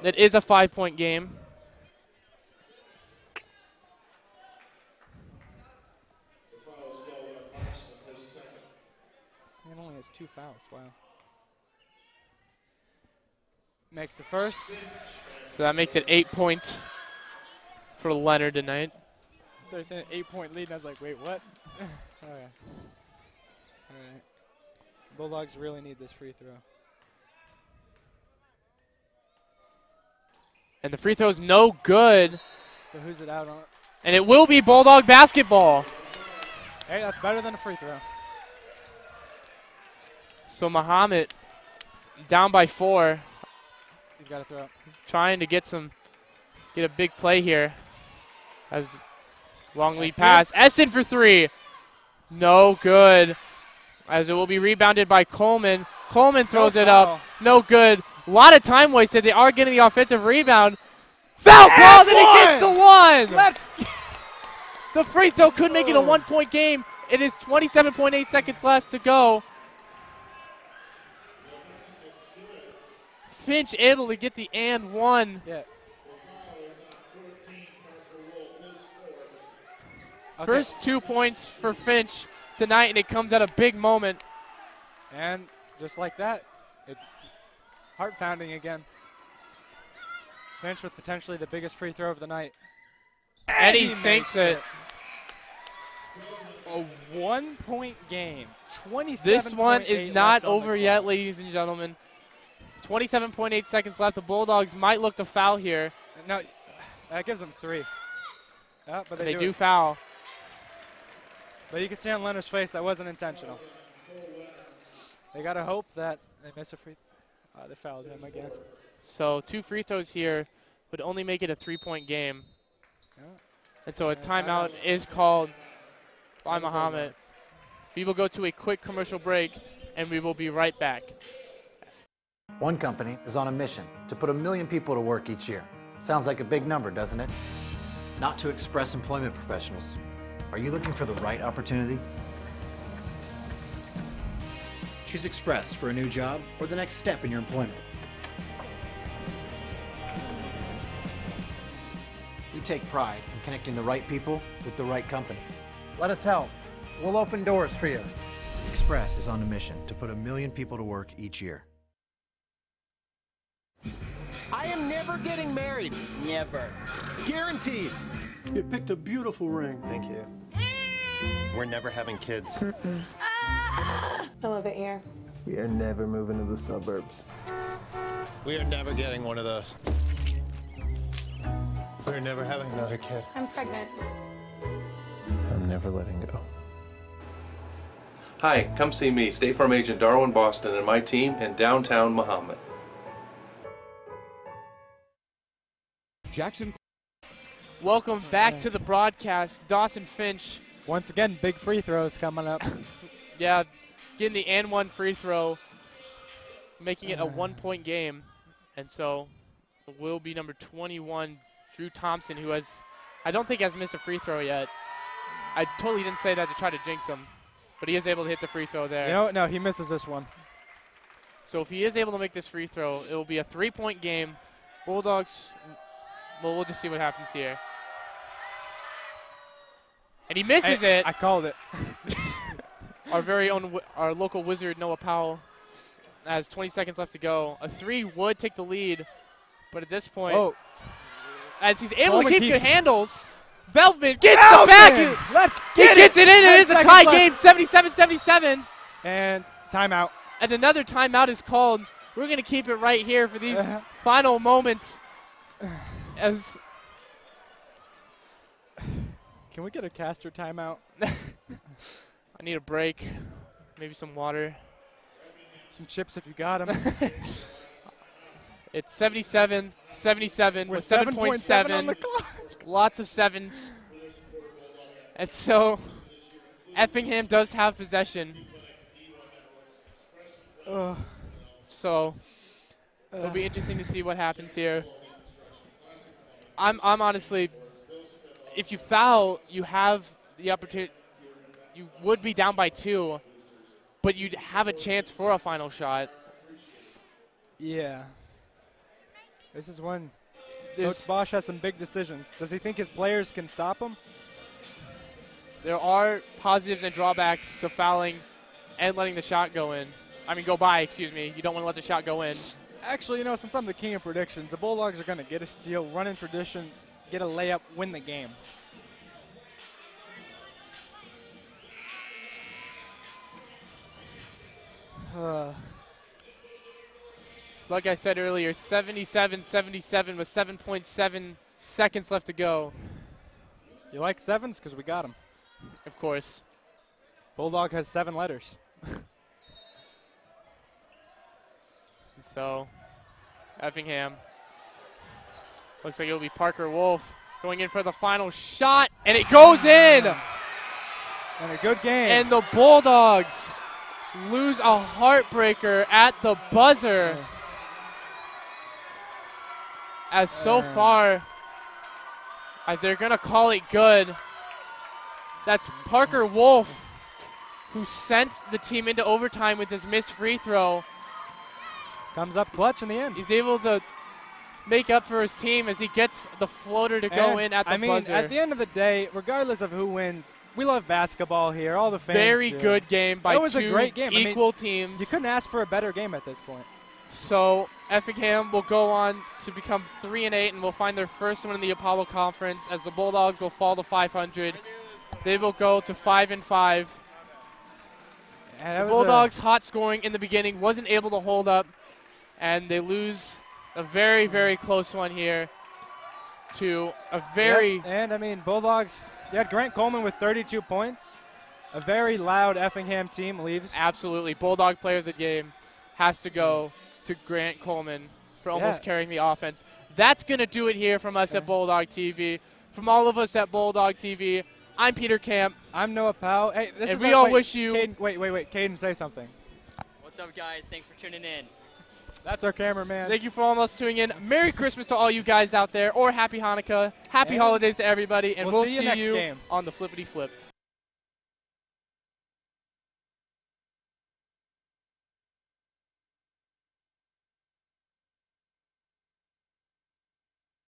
That is a 5-point game. And only has 2 fouls. Wow. Makes the first. So that makes it 8 points for Leonard tonight. They're saying 8-point lead, and I was like, wait, what? Okay. All right. Bulldogs really need this free throw. And the free throw's no good. So who's it out on? And it will be Bulldog basketball. Hey, that's better than a free throw. So Mahomet down by 4. He's got to throw. Trying to get a big play here. As long lead pass. Essen for 3. No good. As it will be rebounded by Coleman. Coleman throws it up. No good. A lot of time wasted. They are getting the offensive rebound. Foul called and he gets the 1. The free throw could make it a 1-point game. It is 27.8 seconds left to go. Finch able to get the and 1. Yeah. First 2 points for Finch tonight, and it comes at a big moment. And just like that, it's heart-pounding again. Finch with potentially the biggest free throw of the night. And he sinks it. A 1-point game. 27. This one is not over yet, ladies and gentlemen. 27.8 seconds left. The Bulldogs might look to foul here. No, that gives them 3. But they do foul. But you can see on Leonard's face that wasn't intentional. They got to hope that they miss a free. They fouled him again. So 2 free throws here would only make it a 3-point game. Yeah. And so a timeout is called by Mahomet. We will go to a quick commercial break, and we will be right back. One company is on a mission to put 1 million people to work each year. Sounds like a big number, doesn't it? Not to express employment professionals. Are you looking for the right opportunity? Choose Express for a new job or the next step in your employment. We take pride in connecting the right people with the right company. Let us help. We'll open doors for you. Express is on a mission to put 1 million people to work each year. I am never getting married. Never. Guaranteed. You picked a beautiful ring. Thank you. We're never having kids. Some of it here. We are never moving to the suburbs. We are never getting one of those. We're never having another kid. I'm pregnant. I'm never letting go. Hi, come see me, State Farm Agent Darwin Boston, and my team in downtown Mahomet. Jackson. Welcome back to the broadcast. Dawson Finch. Once again, big free throws coming up. Yeah, getting the and 1 free throw, making it a 1-point game. And so it will be number 21, Drew Thompson, who I don't think has missed a free throw yet. I totally didn't say that to try to jinx him, but he is able to hit the free throw there. You know what? No, he misses this one. So if he is able to make this free throw, it will be a 3-point game. Bulldogs, well, we'll just see what happens here. And he misses it. I called it. Our very own, our local wizard, Noah Powell, has 20 seconds left to go. A 3 would take the lead, but at this point, as he's able to keep good handles, Veltman gets the back. Let's get it. He gets it in. It is a tie game, 77-77. And timeout. And another timeout is called. We're going to keep it right here for these final moments. As Can we get a Castor timeout? I need a break, maybe some water. Some chips if you got them. It's 77-77 with 7.7 on the clock. Lots of sevens. And so Effingham does have possession. So it'll be interesting to see what happens here. I'm honestly, if you foul, you have the opportunity. You would be down by 2, but you'd have a chance for a final shot. Yeah. This is when Coach Bosch has some big decisions. Does he think his players can stop him? There are positives and drawbacks to fouling and letting the shot go in. I mean, go by, excuse me. You don't want to let the shot go in. Actually, you know, since I'm the king of predictions, the Bulldogs are going to get a steal, run in tradition, get a layup, win the game. Like I said earlier, 77-77 with 7.7 seconds left to go. You like sevens? Because we got them. Of course. Bulldog has 7 letters. And so, Effingham. Looks like it'll be Parker Wolf going in for the final shot, and it goes in! And a good game. And the Bulldogs lose a heartbreaker at the buzzer. As so far, they're going to call it good. That's Parker Wolf, who sent the team into overtime with his missed free throw. Comes up clutch in the end. He's able to make up for his team as he gets the floater to go in at the buzzer. At the end of the day, regardless of who wins, we love basketball here. All the fans Very do. good game by it was two a great game. equal teams. You couldn't ask for a better game at this point. So Effingham will go on to become 3-8 and will find their first win in the Apollo Conference, as the Bulldogs will fall to 500. They will go to 5-5. The Bulldogs hot scoring in the beginning, wasn't able to hold up, and they lose a very, very close one here to a very... Yep. And, I mean, Bulldogs, you had Grant Coleman with 32 points. A very loud Effingham team leaves. Absolutely. Bulldog player of the game has to go to Grant Coleman for almost carrying the offense. That's going to do it here from us at Bulldog TV. From all of us at Bulldog TV, I'm Peter Camp. I'm Noah Powell. Hey, and we all wish you... Caden, wait. Caden, say something. What's up, guys? Thanks for tuning in. That's our cameraman. Thank you for all of us tuning in. Merry Christmas to all you guys out there, or Happy Hanukkah. Happy holidays to everybody, and we'll see you next game on the Flippity Flip.